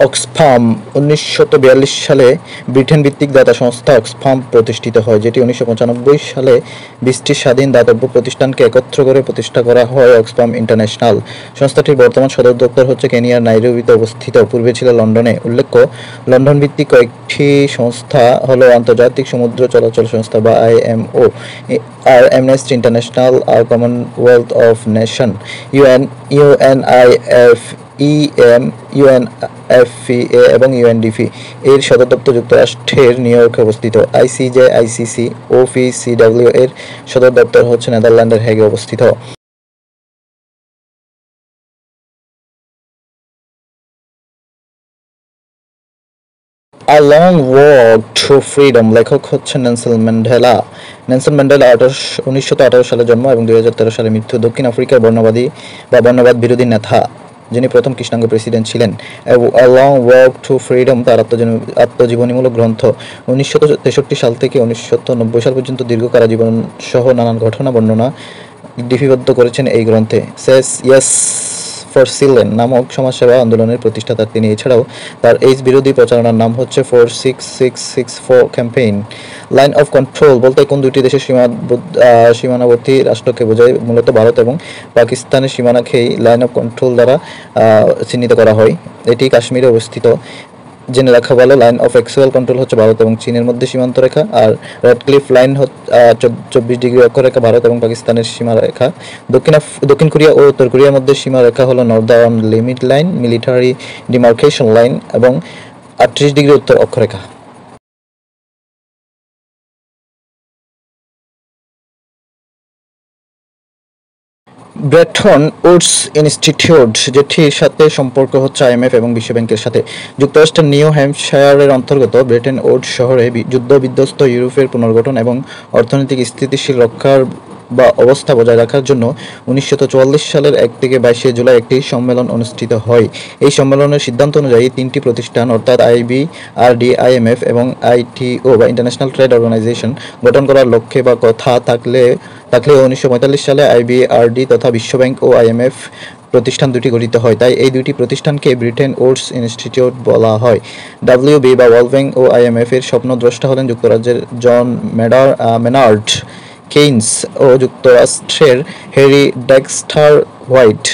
অক্সফাম 1942 সালে ব্রিটেন ভিত্তিক দাতা সংস্থা অক্সফাম প্রতিষ্ঠিত হয়, যেটি 1995 সালে 20টি স্বাধীন দাতব্য প্রতিষ্ঠানকে একত্র করে প্রতিষ্ঠা করা হয় অক্সফাম ইন্টারন্যাশনাল। সংস্থাটির বর্তমান সদর দপ্তর হচ্ছে কেনিয়ার নাইরোবিতে অবস্থিত। পূর্বে ছিল লন্ডনে। উল্লেখ্য, লন্ডন ভিত্তিক কয়েকটি সংস্থা হলো আন্তর্জাতিক সমুদ্র চলাচল সংস্থা বা আইএমও, আর অ্যামনেস্টি ইন্টারন্যাশনাল, আর কমনওয়েলথ অফ নেশন, ইউএনএফপিএ এবং ইউএনডিপি। এর সদর দপ্তর যুক্তরাষ্ট্রের নিউ ইয়র্কে অবস্থিত। আইসিজে, আইসিসি, ওপিসিডব্লিউ এর সদর দপ্তর হচ্ছে নেদারল্যান্ডের হেগে অবস্থিত। A long walk two freedom লেখক হচ্ছেন নেলসন ম্যান্ডেলা। নেলসন ম্যান্ডেলা 1918 সালে জন্ম এবং 2013 সালে মৃত্যু। দক্ষিণ আফ্রিকার বর্ণবাদী বা বর্ণবাদ বিরোধী নেতা, যিনি প্রথম কৃষ্ণাঙ্গ প্রেসিডেন্ট ছিলেন। A long walk two freedom তার আত্মজীবনীমূলক গ্রন্থ। 1963 সাল থেকে 1990 সাল পর্যন্ত দীর্ঘ কারা জীবন সহ নানান ঘটনা বর্ণনা লিপিবদ্ধ করেছেন এই গ্রন্থে। সেস ইয়েস ফর চিলড্রেন নামক সমাজসেবা আন্দোলনের প্রতিষ্ঠাতা তিনি। এছাড়াও তার এইডস বিরোধী প্রচারণার নাম হচ্ছে 46664 ক্যাম্পেইন। লাইন অফ কন্ট্রোল বলতে কোন দুটি দেশের সীমানাবর্তী রাষ্ট্রকে বোঝায়? মূলত ভারত এবং পাকিস্তানের সীমানাকেই লাইন অফ কন্ট্রোল দ্বারা চিহ্নিত করা হয়। এটি কাশ্মীরে অবস্থিত। জেনে রাখা ভালো, লাইন অফ অ্যাকচুয়াল কন্ট্রোল হচ্ছে ভারত এবং চীনের মধ্যে সীমান্ত রেখা, আর রেডক্লিফ লাইন 24 ডিগ্রি অক্ষরেখা ভারত এবং পাকিস্তানের সীমারেখা। দক্ষিণ কোরিয়া ও উত্তর কোরিয়ার মধ্যে সীমারেখা হলো Northern limit line, military demarcation line এবং 38 ডিগ্রি উত্তর অক্ষরেখা। ব্রেটন উডস ইনস্টিটিউট, যেটির সাথে সম্পর্ক হচ্ছে আইএমএফ এবং বিশ্ব ব্যাংকের সাথে। যুক্তরাষ্ট্রের নিউ হ্যাম্পশায়ারের অন্তর্গত ব্রেটন উডস শহরে যুদ্ধ-বিধ্বস্ত ইউরোপের পুনর্গঠন এবং অর্থনৈতিক স্থিতিশীল রক্ষার বা অবস্থা বজায় রাখার জন্য 1944 সালের 1 থেকে 22 জুলাই একটি সম্মেলন অনুষ্ঠিত হয়। এই সম্মেলনের সিদ্ধান্ত অনুযায়ী 3টি প্রতিষ্ঠান অর্থাৎ আইবিআরডি, আইএমএফ এবং আইটিও বা ইন্টারন্যাশনাল ট্রেড অর্গানাইজেশন গঠন করার লক্ষ্যে বা কথা থাকলেও 1945 সালে আইবিআরডি তথা বিশ্বব্যাংক ও আইএমএফ প্রতিষ্ঠান দুটি গঠিত হয়। তাই এই দুটি প্রতিষ্ঠানকে ব্রিটেন উডস ইনস্টিটিউট বলা হয়। ডাব্লিউবি বা ওয়ার্ল্ড ব্যাংক ও আইএমএফ এর স্বপ্নদ্রষ্টা হলেন যুক্তরাজ্যের জন মেনার্ড কেইনস ও যুক্তরাষ্ট্রের Harry Dexter white.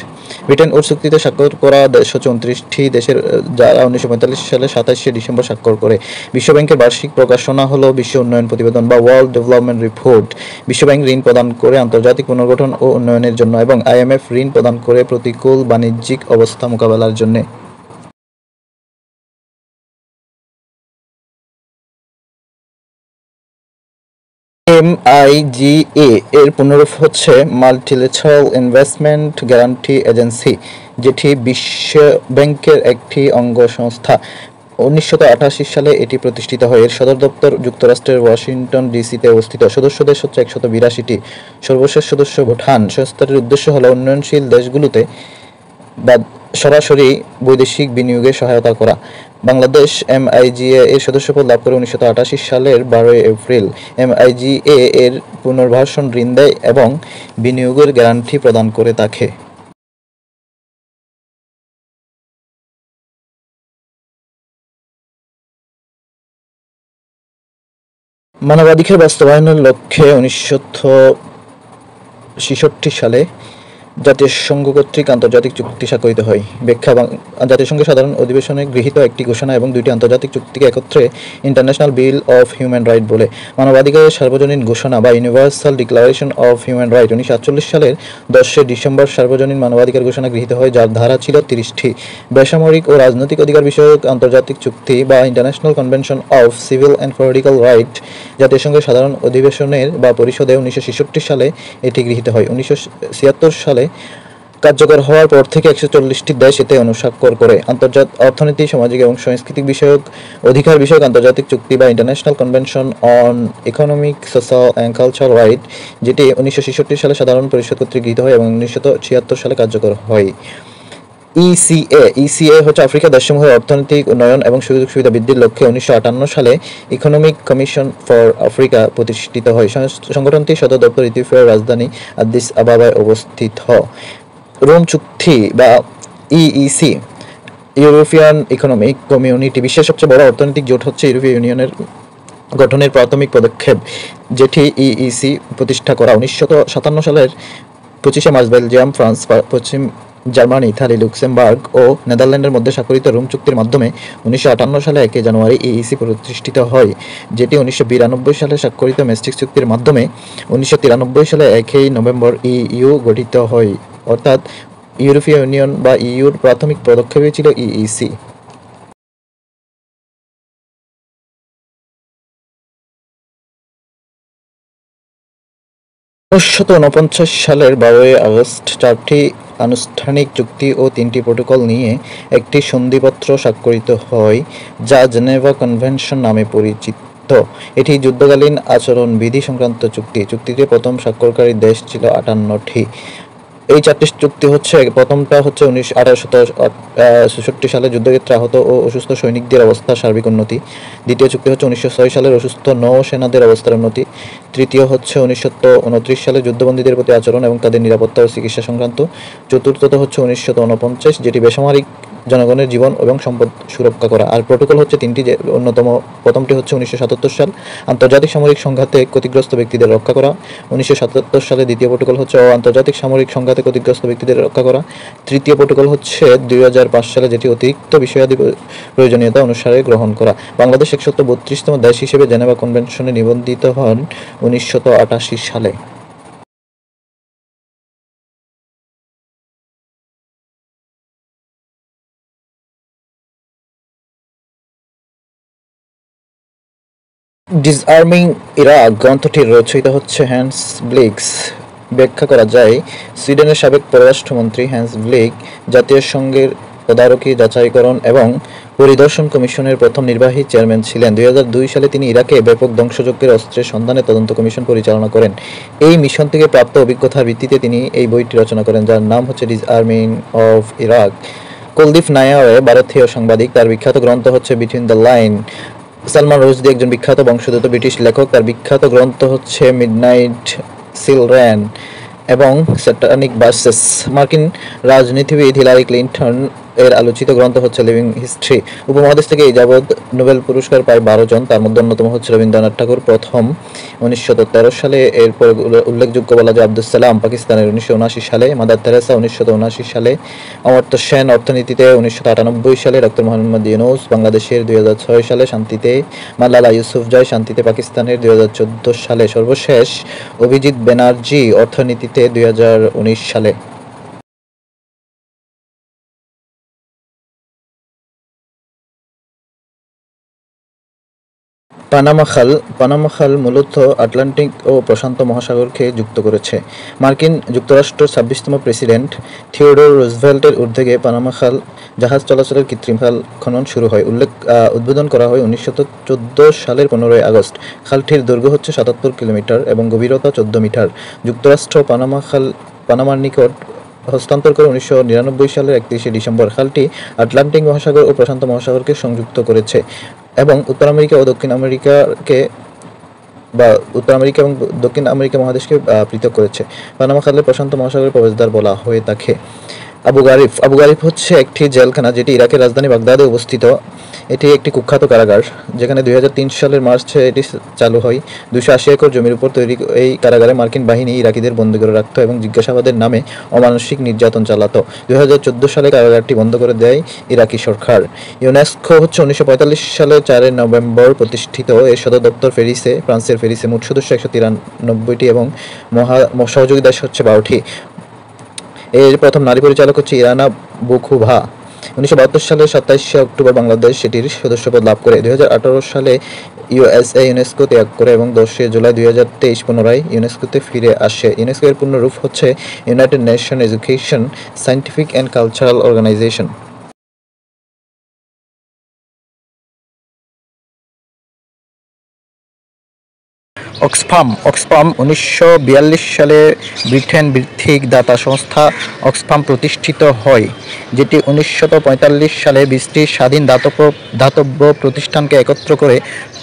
Britain Woods চুক্তিতে স্বাক্ষর করা দেশ হচ্ছে 29টি দেশের, যারা 1945 সালে 27 ডিসেম্বর স্বাক্ষর করে। বিশ্বব্যাংকের বার্ষিক প্রকাশনা হলো বিশ্ব উন্নয়ন প্রতিবেদন বা ওয়ার্ল্ড ডেভেলপমেন্ট রিপোর্ট। বিশ্বব্যাংক ঋণ প্রদান করে আন্তর্জাতিক পুনর্গঠন ও উন্নয়নের জন্য এবং আইএমএফ ঋণ প্রদান করে প্রতিকূল বাণিজ্যিক অবস্থা মোকাবেলার জন্য। এমআইজিএ এর পুনরূপ হচ্ছে মাল্টিল্যাটারাল ইনভেস্টমেন্ট গ্যারান্টি এজেন্সি, যেটি বিশ্ব ব্যাংকের একটি অঙ্গ সংস্থা। 1988 সালে এটি প্রতিষ্ঠিত হয়। এর সদর দপ্তর যুক্তরাষ্ট্রের ওয়াশিংটন ডিসিতে অবস্থিত। সদস্য দেশ হচ্ছে 182টি। সর্বশেষ সদস্য ভুটান। সংস্থাটির উদ্দেশ্য হলো উন্নয়নশীল দেশগুলোতে বা সরাসরি বৈদেশিক বিনিয়োগে সহায়তা করা। বাংলাদেশ এমআইজিএ এর সদস্যপদ লাভ করে 1988 সালের 12 এপ্রিল। এমআইজিএ এর পুনর্বাসন ঋণ দেয় এবং বিনিয়োগের গ্যারান্টি প্রদান করে থাকে। মানবাধিকার বাস্তবায়নের লক্ষ্যে 1966 সালে জাতিসংঘ কর্তৃক আন্তর্জাতিক চুক্তি স্বাক্ষরিত হয়। ব্যাখ্যা: জাতিসংঘের সাধারণ অধিবেশনে গৃহীত একটি ঘোষণা এবং 2টি আন্তর্জাতিক চুক্তিকে একত্রে international bill of human right বলে। মানবাধিকারের সার্বজনীন ঘোষণা বা universal declaration of human right 1948 সালের 10 ডিসেম্বর সার্বজনীন মানবাধিকার ঘোষণা গৃহীত হয়, যার ধারা ছিল 30টি। বেসামরিক ও রাজনৈতিক অধিকার বিষয়ক আন্তর্জাতিক চুক্তি বা international convention of civil and political right জাতিসংঘের সাধারণ অধিবেশনের বা পরিষদে 1966 সালে এটি গৃহীত হয়। 1976 সালে কার্যকর হওয়ার পর থেকে 140টি দেশ এতে অনুস্বাক্ষর করে। অর্থনীতি, সামাজিক এবং সাংস্কৃতিক অধিকার বিষয়ক আন্তর্জাতিক চুক্তি বা international convention on economic, social and cultural right, যেটি 1966 সালে সাধারণ পরিষদ কর্তৃক গৃহীত হয় এবং 1976 সালে কার্যকর হয়। ইসিএ হচ্ছে আফ্রিকা দেশসমূহের অর্থনৈতিক উন্নয়ন এবং সুযোগ সুবিধা বৃদ্ধির লক্ষ্যে 1958 সালে ইকোনমিক কমিশন ফর আফ্রিকা প্রতিষ্ঠিত হয়। সংগঠনটির সদর দপ্তর ইথিওপিয়ার রাজধানী আদিস আবাবায় অবস্থিত। রোম চুক্তি বা ইইসি, ইউরোপিয়ান ইকোনমিক কমিউনিটি, বিশ্বের সবচেয়ে বড় অর্থনৈতিক জোট হচ্ছে ইউরোপীয় ইউনিয়নের গঠনের প্রাথমিক পদক্ষেপ, যেটি ইইসি প্রতিষ্ঠা করা। 1957 সালের 25 মার্চ বেলজিয়াম, ফ্রান্স, পশ্চিম জার্মানি, ইতালি, লুক্সেমবার্গ ও নেদারল্যান্ডের মধ্যে স্বাক্ষরিত রোম চুক্তির মাধ্যমে 1958 সালে 1 জানুয়ারি ইইসি প্রতিষ্ঠিত হয়, যেটি 1992 সালে স্বাক্ষরিত ম্যাস্ট্রিক্ট চুক্তির মাধ্যমে 1993 সালে 1 নভেম্বর ইইউ গঠিত হয়। অর্থাৎ ইউরোপীয় ইউনিয়ন বা ইইউর প্রাথমিক পদক্ষেপই ছিল ইইসি। 1949 সালের 12 আগস্ট 4টি আনুষ্ঠানিক চুক্তি ও 3টি প্রোটোকল নিয়ে একটি সন্ধিপত্র স্বাক্ষরিত হয়, যা জেনেভা কনভেনশন নামে পরিচিত। এটি যুদ্ধকালীন আচরণবিধি সংক্রান্ত চুক্তি। চুক্তিতে প্রথম স্বাক্ষরকারী দেশ ছিল 58টি। এই 4টি চুক্তি হচ্ছে, প্রথমটা হচ্ছে 1866 সালে যুদ্ধক্ষেত্রে আহত ও অসুস্থ সৈনিকদের অবস্থার সার্বিক উন্নতি। দ্বিতীয় চুক্তি হচ্ছে 1906 সালের অসুস্থ নৌসেনাদের অবস্থার উন্নতি। তৃতীয় হচ্ছে 1929 সালে যুদ্ধবন্দীদের প্রতি আচরণ এবং তাদের নিরাপত্তা ও চিকিৎসা সংক্রান্ত। চতুর্থত হচ্ছে 1949, যেটি বেসামরিক জনগণের জীবন এবং সম্পদ সুরক্ষা করা। আর প্রোটোকল হচ্ছে 3টি, যে অন্যতম প্রথমটি হচ্ছে 1977 সাল, আন্তর্জাতিক সামরিক সংঘাতে ক্ষতিগ্রস্ত ব্যক্তিদের রক্ষা করা। 1977 সালে দ্বিতীয় প্রোটোকল হচ্ছে আন্তর্জাতিক সামরিক সংঘাতে ক্ষতিগ্রস্ত ব্যক্তিদের রক্ষা করা। তৃতীয় প্রোটোকল হচ্ছে 2005 সালে, যেটি অতিরিক্ত বিষয়াদি প্রয়োজনীয়তা অনুসারে গ্রহণ করা। বাংলাদেশ 132তম দেশ হিসেবে জেনেভা কনভেনশনে নিবন্ধিত হন 1988 সালে। ডিসআর্মিং ইরাক গ্রন্থটির রচয়িতা হচ্ছে হ্যান্স ব্লিক্স। ব্যাখ্যা করা যায়, সুইডেনের সাবেক পররাষ্ট্রমন্ত্রী হ্যান্স ব্লিক জাতীয় সংঘের তদারকি, যাচাইকরণ এবং পরিদর্শন কমিশনের প্রথম নির্বাহী চেয়ারম্যান ছিলেন। 2002 সালে তিনি ইরাকে ব্যাপক ধ্বংসযজ্ঞের অস্ত্রের সন্ধানে তদন্ত কমিশন পরিচালনা করেন। এই মিশন থেকে প্রাপ্ত অভিজ্ঞতার ভিত্তিতে তিনি এই বইটি রচনা করেন, যার নাম হচ্ছে ডিসআর্মিং অফ ইরাক। কুলদীপ নায়ার ভারতীয় সাংবাদিক, তার বিখ্যাত গ্রন্থ হচ্ছে between the line. Salman Rushdie একজন বিখ্যাত বংশোদ্ভূত ব্রিটিশ লেখক, তার বিখ্যাত গ্রন্থ হচ্ছে মিডনাইট চিলড্রেন এবং স্যাটানিক ভার্সেস। মার্কিন রাজনীতিবিদ হিলারি ক্লিন্টন এর আলোচিত গ্রন্থ হচ্ছে লিভিং হিস্ট্রি। উপমহাদেশ থেকে এই যাবৎ নোবেল পুরস্কার পায় 12 জন, তার মধ্যে অন্যতম হচ্ছে রবীন্দ্রনাথ ঠাকুর প্রথম 1913 সালে। এরপর উল্লেখযোগ্য বলা যায় আব্দুল সালাম পাকিস্তানের 1979 সালে, মাদার তেরেসা 1979 সালে, অমর্ত্য সেন অর্থনীতিতে 1998 সালে, ডক্টর মোহাম্মদ ইউনূস বাংলাদেশের 2006 সালে শান্তিতে, মালালা ইউসুফজাই শান্তিতে পাকিস্তানের 2014 সালে, সর্বশেষ অভিজিৎ ব্যানার্জি অর্থনীতিতে 2019 সালে। পানামা খাল মূলত আটলান্টিক ও প্রশান্ত মহাসাগরকে যুক্ত করেছে। মার্কিন যুক্তরাষ্ট্রের 26তম প্রেসিডেন্ট থিওডোর রুজভেল্টের উদ্যোগে পানামা খাল জাহাজ চলাচলের কৃত্রিম খাল খনন শুরু হয়। উদ্বোধন করা হয় 1914 সালের 15 আগস্ট। খালটির দৈর্ঘ্য হচ্ছে 77 কিলোমিটার এবং গভীরতা 14 মিটার। যুক্তরাষ্ট্র পানামার নিকট হস্তান্তর করে 1999 সালের 31 ডিসেম্বর। খালটি আটলান্টিক মহাসাগর ও প্রশান্ত মহাসাগরকে সংযুক্ত করেছে এবং উত্তর আমেরিকা এবং দক্ষিণ আমেরিকা মহাদেশকে পৃথক করেছে। পানামা খালের প্রশান্ত মহাসাগরের প্রবেশদ্বার বলা হয়ে থাকে। আবু গারিফ হচ্ছে একটি জেলখানা, যেটি ইরাকের রাজধানী বাগদাদে অবস্থিত। এটি একটি কুখ্যাত কারাগার, যেখানে 2003 সালের মার্চে এটি চালু হয়। 280 একর জমির উপর তৈরি এই কারাগারে মার্কিন বাহিনী ইরাকিদের বন্দী করে রাখত এবং জিজ্ঞাসাবাদের নামে অমানসিক নির্যাতন চালাতো। 2014 সালে কারাগারটি বন্ধ করে দেয় ইরাকি সরকার। ইউনেস্কো হচ্ছে 1945 সালের 4 নভেম্বর প্রতিষ্ঠিত। এর সদর দপ্তর ফ্রান্সের প্যারিসে। মোট সদস্য 193টি এবং সহযোগী দেশ হচ্ছে 12টি। এর প্রথম নারী পরিচালক হচ্ছে ইরানা বুখুভা। 1972 সালের 27 অক্টোবর বাংলাদেশ সেটির সদস্যপদ লাভ করে। 2018 সালে ইউনেস্কো ত্যাগ করে এবং 10 জুলাই 2023 পুনরায় ইউনেস্কোতে ফিরে আসে। ইউনেস্কো এর পূর্ণ রূপ হচ্ছে United Nation Education, Scientific and Cultural Organisation. Oxfam 1942 সালে ব্রিটেন ভিত্তিক দাতা সংস্থা অক্সফাম প্রতিষ্ঠিত হয়, যেটি 1945 সালে 20টি স্বাধীন দাতব্য প্রতিষ্ঠানকে একত্র করে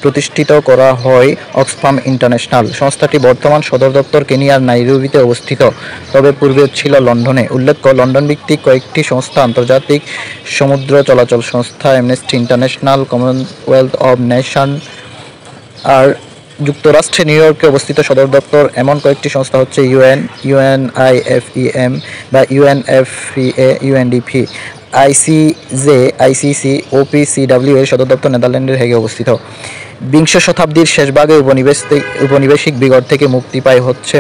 প্রতিষ্ঠিত করা হয় অক্সফাম ইন্টারন্যাশনাল। সংস্থাটি বর্তমান সদর দপ্তর কেনিয়ার নাইরোবিতে অবস্থিত, তবে পূর্বে ছিল লন্ডনে। উল্লেখ্য, লন্ডন ভিত্তিক কয়েকটি সংস্থা আন্তর্জাতিক সমুদ্র চলাচল সংস্থা, Amnesty International, Commonwealth of Nation আর যুক্তরাষ্ট্রে নিউ ইয়র্কে অবস্থিত সদর দপ্তর এমন কয়েকটি সংস্থা হচ্ছে ইউএনআইএফইএম বা UNFPA, UNDP, ICJ, ICC, OPCW এর সদর দপ্তর নেদারল্যান্ডের হেগে অবস্থিত। বিংশ শতাব্দীর শেষভাগে উপনিবেশিক বিগড় থেকে মুক্তি পায় হচ্ছে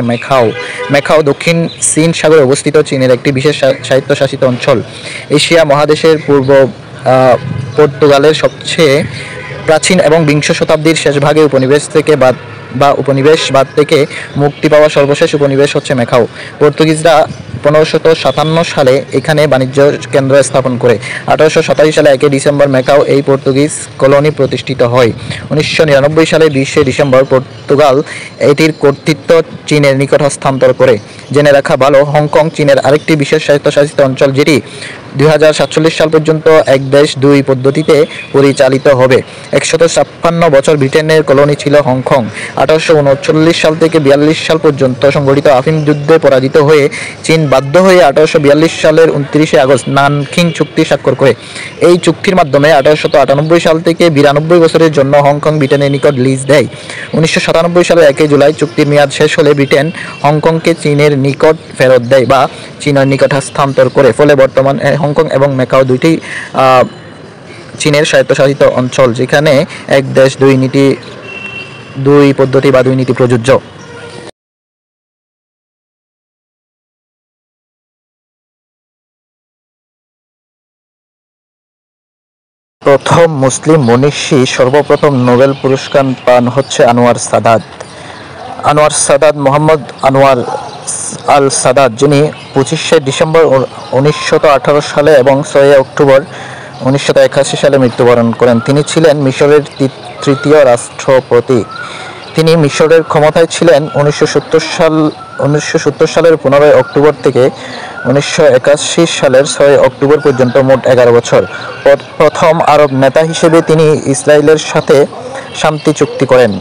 ম্যাকাও দক্ষিণ চীন সাগরে অবস্থিত চীনের একটি বিশেষ স্বায়ত্তশাসিত অঞ্চল। এশিয়া মহাদেশের পূর্ব পর্তুগালের সবচেয়ে প্রাচীন এবং বিংশ শতাব্দীর শেষভাগে উপনিবেশ থেকে বা উপনিবেশবাদ থেকে মুক্তি পাওয়া সর্বশেষ উপনিবেশ হচ্ছে ম্যাকাও। পর্তুগিজরা 1557 সালে এখানে বাণিজ্য কেন্দ্র স্থাপন করে। 1827 সালে 1 ডিসেম্বর ম্যাকাও এই পর্তুগিজ কলোনি প্রতিষ্ঠিত হয়। 1999 সালে 20 ডিসেম্বর পর্তুগাল এটির কর্তৃত্ব চীনের নিকট হস্তান্তর করে। জেনে রাখা ভালো, হংকং চীনের আরেকটি বিশেষ স্বায়ত্তশাসিত অঞ্চল, যেটি 2047 সাল পর্যন্ত এক দেশ দুই পদ্ধতিতে পরিচালিত হবে। 156 বছর ব্রিটেনের কলোনি ছিল হংকং। 1839 সাল থেকে 42 সাল পর্যন্ত সংঘটিত আফিম যুদ্ধে পরাজিত হয়ে চীন বাধ্য হয়ে 1842 সালের 29 আগস্ট নানকিং চুক্তি স্বাক্ষর করে। এই চুক্তির মাধ্যমে 1898 সাল থেকে 92 বছরের জন্য হংকং ব্রিটেনের নিকট লিজ দেয়। 1997 সালের 1 জুলাই চুক্তির মেয়াদ শেষ হলে ব্রিটেন হংকংকে চীনের নিকট ফেরত দেয় বা চীনের নিকট হস্তান্তর করে। ফলে বর্তমানে হংকং এবং ম্যাকাও দুইটি চীনের স্বায়ত্তশাসিত অঞ্চল, যেখানে এক দেশ দুই নীতি, দুই পদ্ধতি বা দুই নীতি প্রযোজ্য। প্রথম মুসলিম মনীষী সর্বপ্রথম নোবেল পুরস্কার পান হচ্ছে আনোয়ার সাদাত। আনোয়ার সাদাত মোহাম্মদ আনোয়ার আল সাদাত, যিনি 25 ডিসেম্বর 1918 সালে এবং 6 অক্টোবর 1981 সালে মৃত্যুবরণ করেন। তিনি ছিলেন মিশরের তৃতীয় রাষ্ট্রপতি। তিনি মিশরের ক্ষমতায় ছিলেন 1970 সালের 15 অক্টোবর থেকে 1981 সালের 6 অক্টোবর পর্যন্ত মোট 11 বছর। প্রথম আরব নেতা হিসেবে তিনি ইসরায়েলের সাথে শান্তি চুক্তি করেন।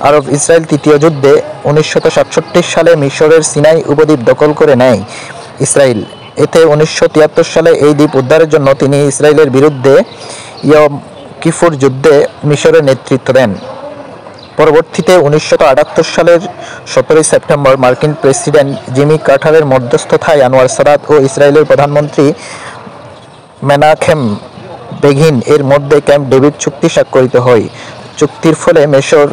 আরব ইসরায়েল তৃতীয় যুদ্ধে 1967 সালে মিশরের সিনাই উপদ্বীপ দখল করে নেয় ইসরায়েল। এতে 1973 সালে এই দ্বীপ উদ্ধারের জন্য তিনি ইসরায়েলের বিরুদ্ধে ইয়ম কিপুর যুদ্ধে মিশরের নেতৃত্ব দেন। পরবর্তীতে 1978 সালের 17 সেপ্টেম্বর মার্কিন প্রেসিডেন্ট জিমি কার্টারের মধ্যস্থতায় আনোয়ার সাদাত ও ইসরায়েলের প্রধানমন্ত্রী মেনাহেম বেগিন এর মধ্যে ক্যাম্প ডেভিড চুক্তি স্বাক্ষরিত হয়। চুক্তির ফলে মিশর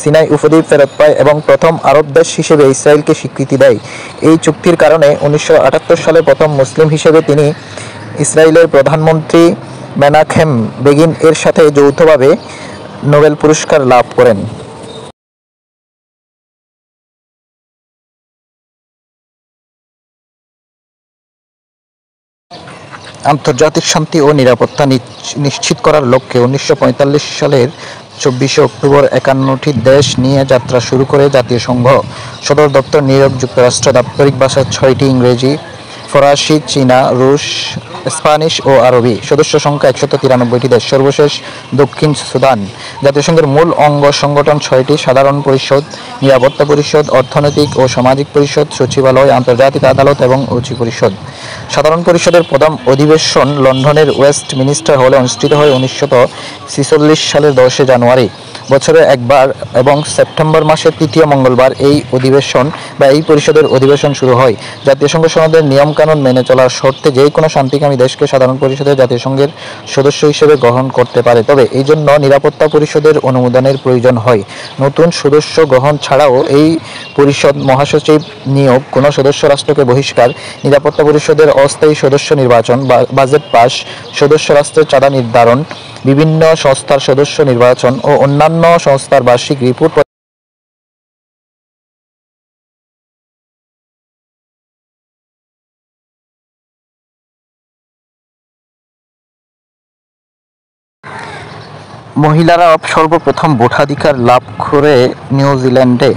সিনাই উপদ্বীপ ফেরত পায় এবং প্রথম আরব দেশ হিসেবে ইসরায়েলকে স্বীকৃতি দেয়। এই চুক্তির কারণে 1978 সালে প্রথম মুসলিম হিসেবে তিনি ইসরায়েলের প্রধানমন্ত্রী মেনাহেম বেগিন এর সাথে যৌথভাবে নোবেল পুরস্কার লাভ করেন। আন্তর্জাতিক শান্তি ও নিরাপত্তা নিশ্চিত করার লক্ষ্যে 1945 সালের 24 অক্টোবর 51টি দেশ নিয়ে যাত্রা শুরু করে জাতীয় সংঘ। সদর দপ্তর নিউ ইয়র্ক, যুক্তরাষ্ট্র। দাপ্তরিক ভাষা 6টি, ইংরেজি, ফরাসি, চীনা, রুশ, স্প্যানিশ ও আরবি। সদস্য সংখ্যা 193টি দেশ। সর্বশেষ দক্ষিণ সুদান। জাতিসংঘের মূল অঙ্গ সংগঠন 6টি: সাধারণ পরিষদ, নিরাপত্তা পরিষদ, অর্থনৈতিক ও সামাজিক পরিষদ, সচিবালয়, আন্তর্জাতিক আদালত এবং উচ্চ পরিষদ। সাধারণ পরিষদের প্রথম অধিবেশন লন্ডনের ওয়েস্টমিনিস্টার হলে অনুষ্ঠিত হয় 1946 সালের 10 জানুয়ারি। বছরে একবার এবং সেপ্টেম্বর মাসের তৃতীয় মঙ্গলবার এই অধিবেশন বা এই পরিষদের অধিবেশন শুরু হয়। জাতিসংঘ সনদের নিয়মকানুন মেনে চলার শর্তে যে কোনো শান্তিকামী দেশকে সাধারণ পরিষদে জাতিসংঘের সদস্য হিসেবে গ্রহণ করতে পারে, তবে এই জন্য নিরাপত্তা পরিষদের অনুমোদনের প্রয়োজন হয়। নতুন সদস্য গ্রহণ ছাড়াও এই পরিষদ মহাসচিব নিয়োগ, কোনো সদস্য রাষ্ট্রকে বহিষ্কার, নিরাপত্তা পরিষদের অস্থায়ী সদস্য নির্বাচন, বাজেট পাস, সদস্য রাষ্ট্রের চাঁদা নির্ধারণ, বিভিন্ন সংস্থার সদস্য নির্বাচন ও অন্যান্য সংস্থার বার্ষিক রিপোর্ট মহিলারা সর্বপ্রথম ভোটাধিকার লাভ করে নিউজিল্যান্ডে।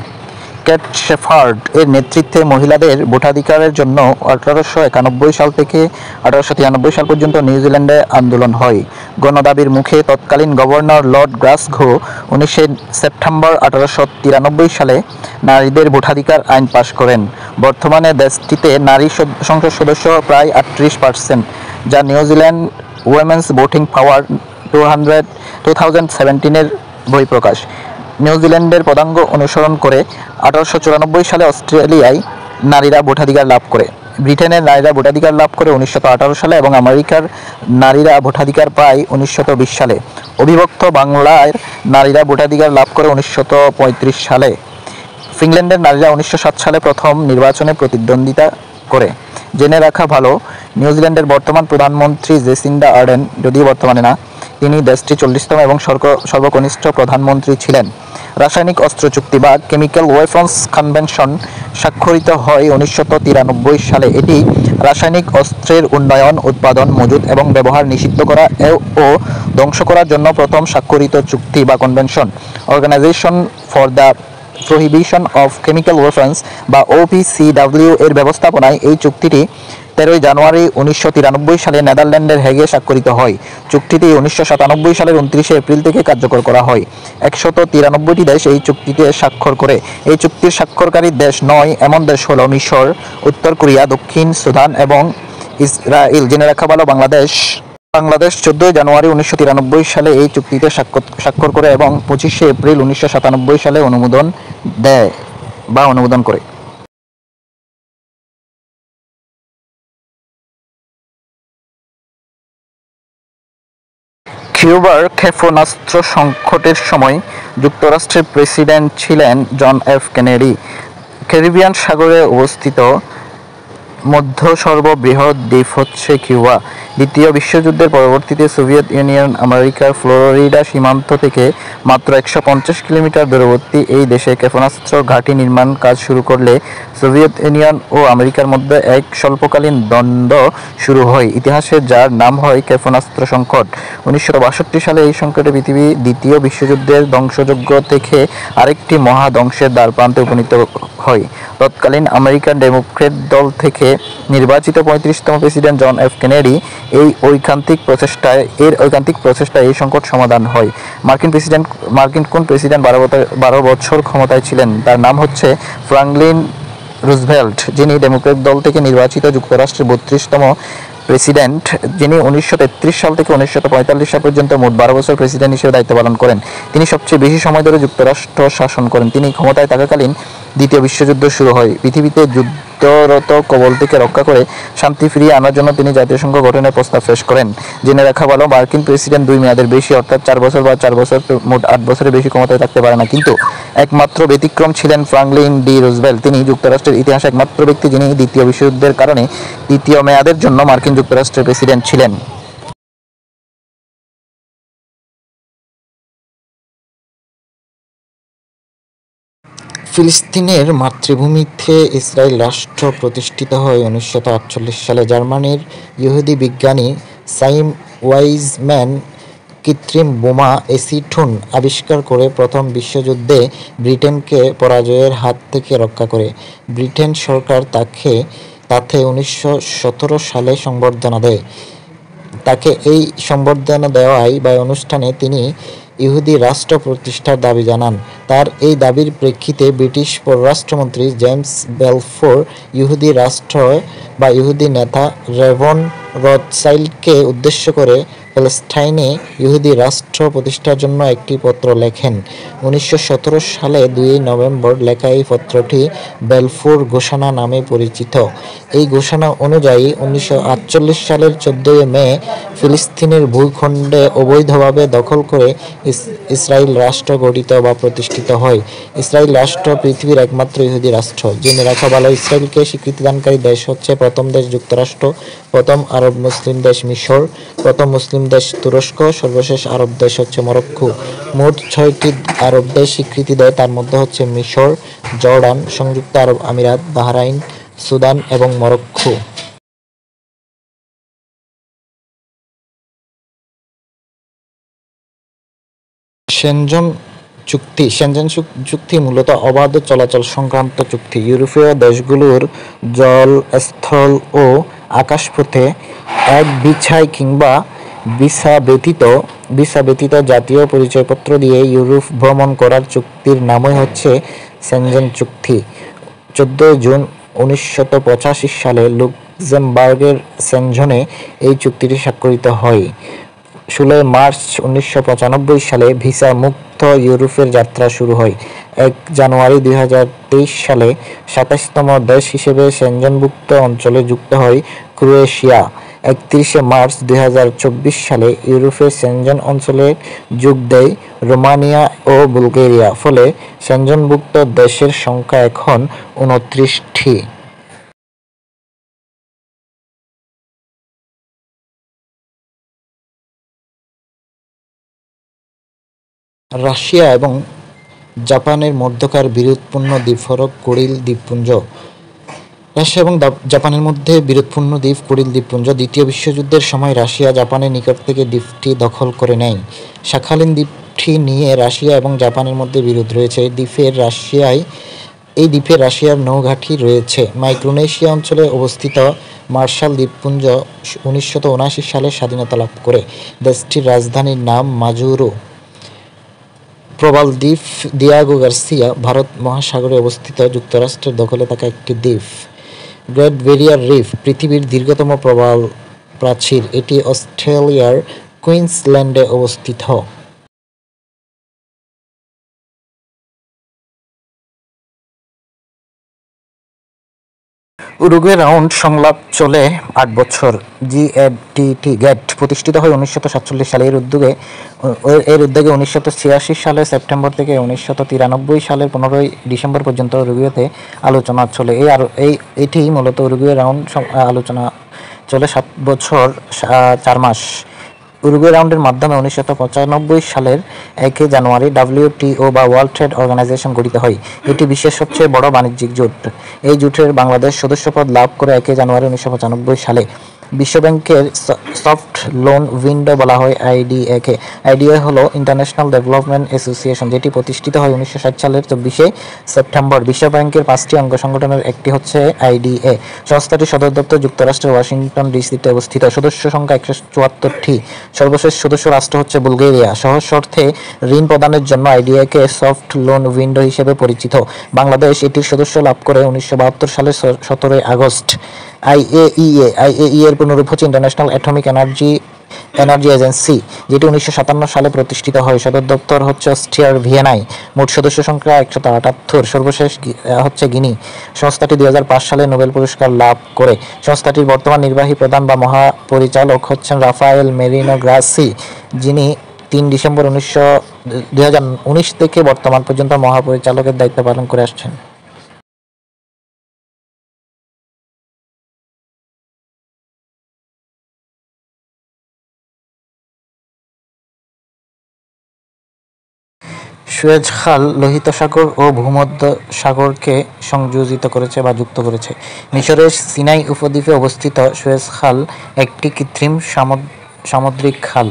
ক্যাট শেফার্ড এর নেতৃত্বে মহিলাদের ভোটাধিকারের জন্য 1891 সাল থেকে 1893 সাল পর্যন্ত নিউজিল্যান্ডে আন্দোলন হয়। গণদাবির মুখে তৎকালীন গভর্নর লর্ড গ্লাসগো 19 সেপ্টেম্বর 1893 সালে নারীদের ভোটাধিকার আইন পাশ করেন। বর্তমানে দেশটিতে নারী সংসদ সদস্য প্রায় 38%, যা নিউজিল্যান্ড উইমেন্স ভোটিং পাওয়ার 2017 বহিঃপ্রকাশ। নিউজিল্যান্ডের পদাঙ্ক অনুসরণ করে 1894 সালে অস্ট্রেলিয়ায় নারীরা ভোটাধিকার লাভ করে, ব্রিটেনের নারীরা ভোটাধিকার লাভ করে 1918 সালে এবং আমেরিকার নারীরা ভোটাধিকার পায় 1920 সালে। অবিভক্ত বাংলার নারীরা ভোটাধিকার লাভ করে 1935 সালে। ফিনল্যান্ডের নারীরা 1907 সালে প্রথম নির্বাচনে প্রতিদ্বন্দ্বিতা করে। জেনে রাখা ভালো, নিউজিল্যান্ডের বর্তমান প্রধানমন্ত্রী জেসিন্ডা আর্ডেন, যদিও বর্তমানে না, তিনি দেশটির 40তম এবং সর্বকনিষ্ঠ প্রধানমন্ত্রী ছিলেন। রাসায়নিক অস্ত্র চুক্তি বা কেমিক্যাল ওয়েপন্স কনভেনশন স্বাক্ষরিত হয় 1993 সালে। এটি রাসায়নিক অস্ত্রের উন্নয়ন, উৎপাদন, মজুত এবং ব্যবহার নিষিদ্ধ করা ও ধ্বংস করার জন্য প্রথম স্বাক্ষরিত চুক্তি বা convention. Organisation for the Prohibition of Chemical Weapons বা OPCW এর ব্যবস্থাপনায় এই চুক্তিটি 13 জানুয়ারি 1993 সালে নেদারল্যান্ডের হেগে স্বাক্ষরিত হয়। চুক্তিটি 1997 সালের 29 এপ্রিল থেকে কার্যকর করা হয়। 193টি দেশ এই চুক্তিতে স্বাক্ষর করে। এই চুক্তির স্বাক্ষরকারী দেশ 9 এমন দেশ হলো মিশর, উত্তর কোরিয়া, দক্ষিণ সুদান এবং ইসরায়েল। জেনে রাখা ভালো, বাংলাদেশ 14 জানুয়ারি 1993 সালে এই চুক্তিতে স্বাক্ষর করে এবং 25 এপ্রিল 1997 সালে অনুমোদন দেয় বা অনুমোদন করে। কিউবার ক্ষেপণাস্ত্র সংকটের সময় যুক্তরাষ্ট্রের প্রেসিডেন্ট ছিলেন জন এফ কেনেডি। ক্যারিবিয়ান সাগরে অবস্থিত মধ্য সর্ববৃহৎ দ্বীপ হচ্ছে কিউবা। দ্বিতীয় বিশ্বযুদ্ধের পরবর্তীতে সোভিয়েত ইউনিয়ন আমেরিকার ফ্লোরিডা সীমান্ত থেকে মাত্র 150 কিলোমিটার দূরবর্তী এই দেশে ক্ষেপণাস্ত্র ঘাঁটি নির্মাণ কাজ শুরু করলে সোভিয়েত ইউনিয়ন ও আমেরিকার মধ্যে এক স্বল্পকালীন দ্বন্দ্ব শুরু হয় ইতিহাসে, যার নাম হয় ক্ষেপণাস্ত্র সংকট। 1962 সালে এই সংকটে পৃথিবী দ্বিতীয় বিশ্বযুদ্ধের ধ্বংসযজ্ঞ থেকে আরেকটি মহাধ্বংসের দ্বারপ্রান্তে উপনীত হয়। তৎকালীন আমেরিকান ডেমোক্র্যাট দল থেকে নির্বাচিত 35তম প্রেসিডেন্ট জন এফ কেনেডি এর ঐকান্তিক প্রচেষ্টায় এই সংকট সমাধান হয়। মার্কিন কোন প্রেসিডেন্ট 12 বছর ক্ষমতায় ছিলেন? তার নাম হচ্ছে ফ্রাঙ্কলিন রুজভেল্ট, যিনি ডেমোক্র্যাট দল থেকে নির্বাচিত যুক্তরাষ্ট্রের 32তম প্রেসিডেন্ট, যিনি 1933 সাল থেকে 1945 সাল পর্যন্ত মোট 12 বছর প্রেসিডেন্ট হিসেবে দায়িত্ব পালন করেন। তিনি সবচেয়ে বেশি সময় ধরে যুক্তরাষ্ট্র শাসন করেন। তিনি ক্ষমতায় থাকাকালীন দ্বিতীয় বিশ্বযুদ্ধ শুরু হয়। পৃথিবীতে যুদ্ধরত কবল থেকে রক্ষা করে শান্তি ফিরিয়ে আনার জন্য তিনি জাতিসংঘ গঠনের প্রস্তাব পেশ করেন। জেনে রাখা ভালো, মার্কিন প্রেসিডেন্ট 2 মেয়াদের বেশি অর্থাৎ 4 বছর বা 4 বছর মোট 8 বছরের বেশি ক্ষমতায় থাকতে পারে না। কিন্তু একমাত্র ব্যতিক্রম ছিলেন ফ্রাঙ্কলিন ডি রুজভেল্ট। তিনি যুক্তরাষ্ট্রের ইতিহাসে একমাত্র ব্যক্তি যিনি দ্বিতীয় বিশ্বযুদ্ধের কারণে দ্বিতীয় মেয়াদের জন্য মার্কিন যুক্তরাষ্ট্রের প্রেসিডেন্ট ছিলেন। ফিলিস্তিনের মাতৃভূমিতে ইসরায়েল রাষ্ট্র প্রতিষ্ঠিত হয় 1948 সালে। জার্মানির ইহুদি বিজ্ঞানী সাইম ওয়াইজম্যান কৃত্রিম বোমা অ্যাসিটন আবিষ্কার করে প্রথম বিশ্বযুদ্ধে ব্রিটেনকে পরাজয়ের হাত থেকে রক্ষা করে। ব্রিটেন সরকার তাকে 1917 সালে সংবর্ধনা দেয়। তাকে এই সংবর্ধনা দেওয়ায় বা অনুষ্ঠানে তিনি ইহুদি রাষ্ট্র প্রতিষ্ঠার দাবি জানান। তার এই দাবির প্রেক্ষিতে ব্রিটিশ পররাষ্ট্রমন্ত্রী জেমস বেলফোর ইহুদি রাষ্ট্র বা ইহুদি নেতা রেভন রথচাইল্ডকে উদ্দেশ্য করে প্যালেস্টাইনে ইহুদি রাষ্ট্র প্রতিষ্ঠার জন্য একটি পত্র লেখেন। 1917 সালে 2 নভেম্বর লেখা এই পত্রটি বেলফোর ঘোষণা নামে পরিচিত। এই ঘোষণা অনুযায়ী 1948 সালের 14 মে ফিলিস্তিনের ভূখণ্ডে অবৈধভাবে দখল করে ইসরায়েল রাষ্ট্র গঠিত বা প্রতিষ্ঠিত হয়। ইসরায়েল রাষ্ট্র পৃথিবীর একমাত্র ইহুদি রাষ্ট্র। জেনে রাখা ভালো, ইসরায়েলকে স্বীকৃতিদানকারী দেশ হচ্ছে প্রথম দেশ যুক্তরাষ্ট্র, প্রথম আরব মুসলিম দেশ মিশর, প্রথম মুসলিম দেশ তুরস্ক, সর্বশেষ আরব দেশ হচ্ছে মরক্কো। মোট 6টি আরব দেশ স্বীকৃতি দেয়, তার মধ্যে হচ্ছে মিশর, জর্ডান, সংযুক্ত আরব আমিরাত, বাহরাইন, সুদান এবং মরক্কো। সেনজেন চুক্তি মূলত অবাধ চলাচল সংক্রান্ত চুক্তি। ইউরোপীয় দেশগুলোর জল, স্থল ও আকাশপথে এক ভিসায় কিংবা ভিসা ব্যতীত জাতীয় পরিচয়পত্র দিয়ে ইউরোপ ভ্রমণ করার চুক্তির নামই হচ্ছে সেনজেন চুক্তি। 14 জুন 1985 সালে লুক্সেমবার্গের সেনজনে এই চুক্তিটি স্বাক্ষরিত হয়। 16 মার্চ 1995 সালে ভিসা মুক্ত ইউরোপের যাত্রা শুরু হয়। 1 জানুয়ারি 2023 সালে 27তম দেশ হিসেবে সেনজেনভুক্ত অঞ্চলে যুক্ত হয় ক্রোয়েশিয়া। 31 মার্চ 2024 সালে ইউরোপের সেনজেন অঞ্চলে যোগ দেয় রোমানিয়া ও বুলগেরিয়া। ফলে সেনজেনভুক্ত দেশের সংখ্যা এখন 29টি। রাশিয়া এবং জাপানের মধ্যকার বিরোধপূর্ণ দ্বীপফলক কুরিল দ্বীপপুঞ্জ। রাশিয়া এবং জাপানের মধ্যে বিরোধপূর্ণ দ্বীপ কুরিল দ্বীপপুঞ্জ। দ্বিতীয় বিশ্বযুদ্ধের সময় রাশিয়া জাপানের নিকট থেকে দ্বীপটি দখল করে নেয়। শাখালিন দ্বীপটি নিয়ে রাশিয়া এবং জাপানের মধ্যে বিরোধ রয়েছে। এই দ্বীপে রাশিয়ার নৌঘাঁটি রয়েছে। মাইক্রোনেশিয়া অঞ্চলে অবস্থিত মার্শাল দ্বীপপুঞ্জ 1979 সালে স্বাধীনতা লাভ করে। দেশটির রাজধানীর নাম মাজুরো। প্রবাল দ্বীপ দিয়াগো গার্সিয়া ভারত মহাসাগরে অবস্থিত যুক্তরাষ্ট্রের দখলে থাকা একটি দ্বীপ। গ্রেট ব্যারিয়ার রিফ পৃথিবীর দীর্ঘতম প্রবাল প্রাচীর। এটি অস্ট্রেলিয়ার কুইন্সল্যান্ডে অবস্থিত। উরুগুয়ে রাউন্ড সংলাপ চলে 8 বছর। গেট প্রতিষ্ঠিত হয় 1947 সালে। এর উদ্যোগে 1986 সালের সেপ্টেম্বর থেকে 1993 সালের 15 ডিসেম্বর পর্যন্ত উরুগুয়েতে আলোচনা চলে। এটি মূলত উরুগুয়ে রাউন্ড আলোচনা চলে 7 বছর 4 মাস। উরুগুয়ে রাউন্ডের মাধ্যমে 1995 সালের 1 জানুয়ারি WTO বা ওয়ার্ল্ড ট্রেড অর্গানাইজেশন গঠিত হয়। এটি বিশ্বের সবচেয়ে বড় বাণিজ্যিক জোট। এই জোটের বাংলাদেশ সদস্যপদ লাভ করে 1 জানুয়ারি 1995 সালে। বিশ্বব্যাংকের সফট লোন উইন্ডো বলা হয় আইডিএ-কে। আইডিএ হলো ইন্টারন্যাশনাল ডেভেলপমেন্ট অ্যাসোসিয়েশন, যেটি প্রতিষ্ঠিত হয় 1960 সালের 24 সেপ্টেম্বর। বিশ্বব্যাংকের 5টি অঙ্গ সংগঠনের একটি হচ্ছে আইডিএ। সংস্থাটির সদর দপ্তর যুক্তরাষ্ট্রের ওয়াশিংটন ডিসিতে অবস্থিত। সদস্য সংখ্যা 174টি। সর্বশেষ সদস্য রাষ্ট্র হচ্ছে বুলগেরিয়া। সহজ শর্তে ঋণ প্রদানের জন্য আইডিএ-কে সফট লোন উইন্ডো হিসেবে পরিচিত। বাংলাদেশ এটির সদস্য লাভ করে 1972 সালের 17 আগস্ট। আইএইএ এর পুনরূপ হচ্ছে ইন্টারন্যাশনাল অ্যাটমিক এনার্জি এজেন্সি, যেটি 1957 সালে প্রতিষ্ঠিত হয়। সদর দপ্তর হচ্ছে অস্ট্রিয়ার ভিয়েনায়। মোট সদস্য সংখ্যা 178। সর্বশেষ হচ্ছে গিনি। সংস্থাটি 2005 সালে নোবেল পুরস্কার লাভ করে। সংস্থাটির বর্তমান নির্বাহী প্রধান বা মহাপরিচালক হচ্ছেন রাফায়েল মেরিনো গ্রাসি, যিনি 3 ডিসেম্বর 2019 থেকে বর্তমান পর্যন্ত মহাপরিচালকের দায়িত্ব পালন করে আসছেন। সুয়েজ খাল লোহিত সাগর ও ভূমধ্য সাগরকে সংযোজিত করেছে বা যুক্ত করেছে। মিশরের সিনাই উপদ্বীপে অবস্থিত সুয়েজ খাল একটি কৃত্রিম সামুদ্রিক খাল।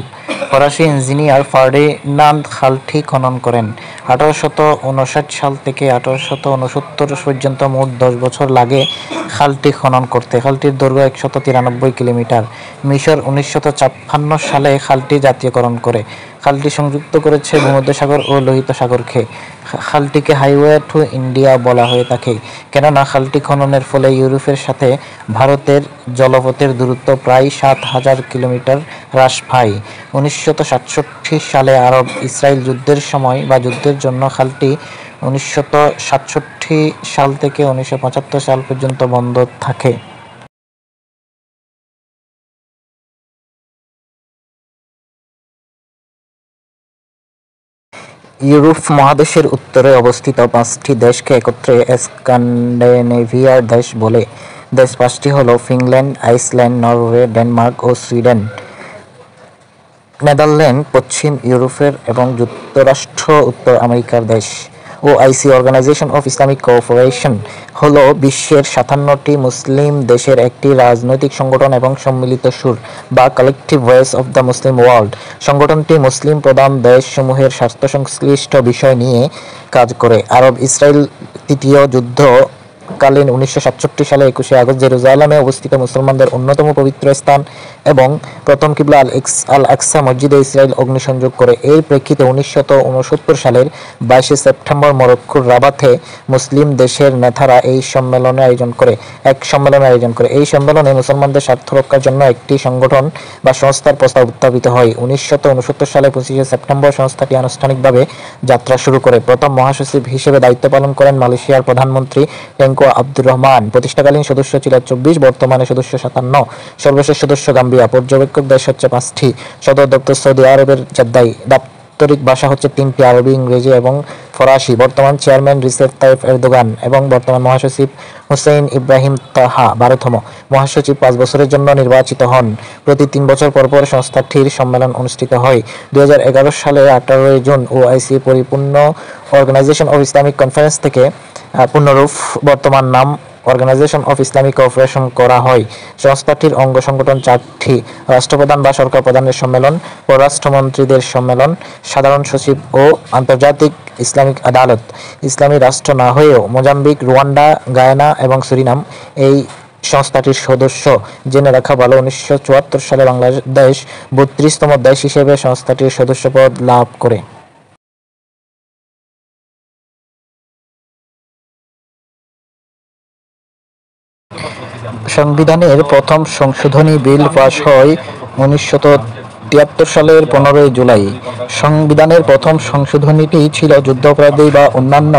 ফরাসি ইঞ্জিনিয়ার ফার্ডিনান্দ খালটি খনন করেন। 1859 সাল থেকে 1869 পর্যন্ত মোট 10 বছর লাগে খালটি খনন করতে। খালটির দৈর্ঘ্য 193 কিলোমিটার। মিশর 1956 সালে খালটি জাতীয়করণ করে। খালটি সংযুক্ত করেছে ভূমধ্যসাগর ও লোহিত সাগরকে। খালটিকে হাইওয়ে টু ইন্ডিয়া বলা হয়ে থাকে, কেননা খালটি খননের ফলে ইউরোপের সাথে ভারতের জলপথের দূরত্ব প্রায় 7,000 কিলোমিটার হ্রাস পায়। 1967 সালে আরব ইসরায়েল যুদ্ধের সময় বা যুদ্ধের জন্য খালটি 1967 সাল থেকে 1975 সাল পর্যন্ত বন্ধ থাকে। ইউরোপ মহাদেশের উত্তরে অবস্থিত 5টি দেশকে একত্রে স্ক্যান্ডিনেভিয়ার দেশ বলে। দেশ 5টি হল ফিনল্যান্ড, আইসল্যান্ড, নরওয়ে, ডেনমার্ক ও সুইডেন। নেদারল্যান্ড পশ্চিম ইউরোপের এবং যুক্তরাষ্ট্র উত্তর আমেরিকার দেশ। OIC Organisation of Islamic Cooperation হল বিশ্বের 57টি মুসলিম দেশের একটি রাজনৈতিক সংগঠন এবং সম্মিলিত সুর বা collective voice of the Muslim world. সংগঠনটি মুসলিম প্রধান দেশসমূহের স্বার্থ সংশ্লিষ্ট বিষয় নিয়ে কাজ করে। আরব ইসরায়েল তৃতীয় যুদ্ধ কালীন 1967 সালে 21 আগস্ট জেরুজালেমে অবস্থিত মুসলমানদের অন্যতম পবিত্র স্থান এবং প্রথম কিবলা আল আকসা মসজিদে ইসরায়েল অগ্নিসংযোগ করে। এর প্রেক্ষিতে 1969 সালের 22 সেপ্টেম্বর মরক্কোর রাবাতে মুসলিম দেশের নেতারা এক সম্মেলনের আয়োজন করে। এই সম্মেলনে মুসলমানদের স্বার্থ রক্ষার জন্য একটি সংগঠন বা সংস্থার প্রস্তাব উত্থাপিত হয়। 1969 সালে 25 সেপ্টেম্বর সংস্থাটি আনুষ্ঠানিকভাবে যাত্রা শুরু করে। প্রথম মহাসচিব হিসেবে দায়িত্ব পালন করেন মালয়েশিয়ার প্রধানমন্ত্রী টেংকো আব্দুর রহমান। প্রতিষ্ঠাকালীন সদস্য ছিল 24, বর্তমানে সদস্য 57। সর্বশেষ সদস্য গাম্বিয়া। পর্যবেক্ষক দেশ হচ্ছে 5টি। সদর দপ্তর সৌদি আরবের জেদ্দায়। দাপ্তরিক ভাষা হচ্ছে 3টি, আরবি, ইংরেজি এবং ফরাসি। বর্তমান চেয়ারম্যান রিসেপ তাইপ এরদোগান এবং বর্তমান মহাসচিব হুসেইন ইব্রাহিম তাহা 12তম মহাসচিব 5 বছরের জন্য নির্বাচিত হন। প্রতি 3 বছর পর পর সংস্থাটির সম্মেলন অনুষ্ঠিত হয়। 2011 সালের 18 জুন ওআইসি পরিপূর্ণ অর্গানাইজেশন অফ ইসলামিক কনফারেন্স থেকে পুনরূপ বর্তমান নাম অর্গানাইজেশন অফ ইসলামিক কোঅপারেশন করা হয়। সংস্থাটির অঙ্গ সংগঠন 4টি: রাষ্ট্রপ্রধান বা সরকার প্রধানের সম্মেলন, পররাষ্ট্রমন্ত্রীদের সম্মেলন, সাধারণ সচিব ও আন্তর্জাতিক ইসলামিক আদালত। ইসলামী রাষ্ট্র না হয়েও মোজাম্বিক, রুয়ান্ডা, গায়ানা এবং সুরিনাম এই সংস্থাটির সদস্য। জেনে রাখা ভালো, 1974 সালে বাংলাদেশ 32তম দেশ হিসেবে সংস্থাটির সদস্যপদ লাভ করে। সংবিধানের প্রথম সংশোধনী বিল পাস হয় 1973 সালের 15 জুলাই। সংবিধানের প্রথম সংশোধনীটি ছিল যুদ্ধাপরাধী বা অন্যান্য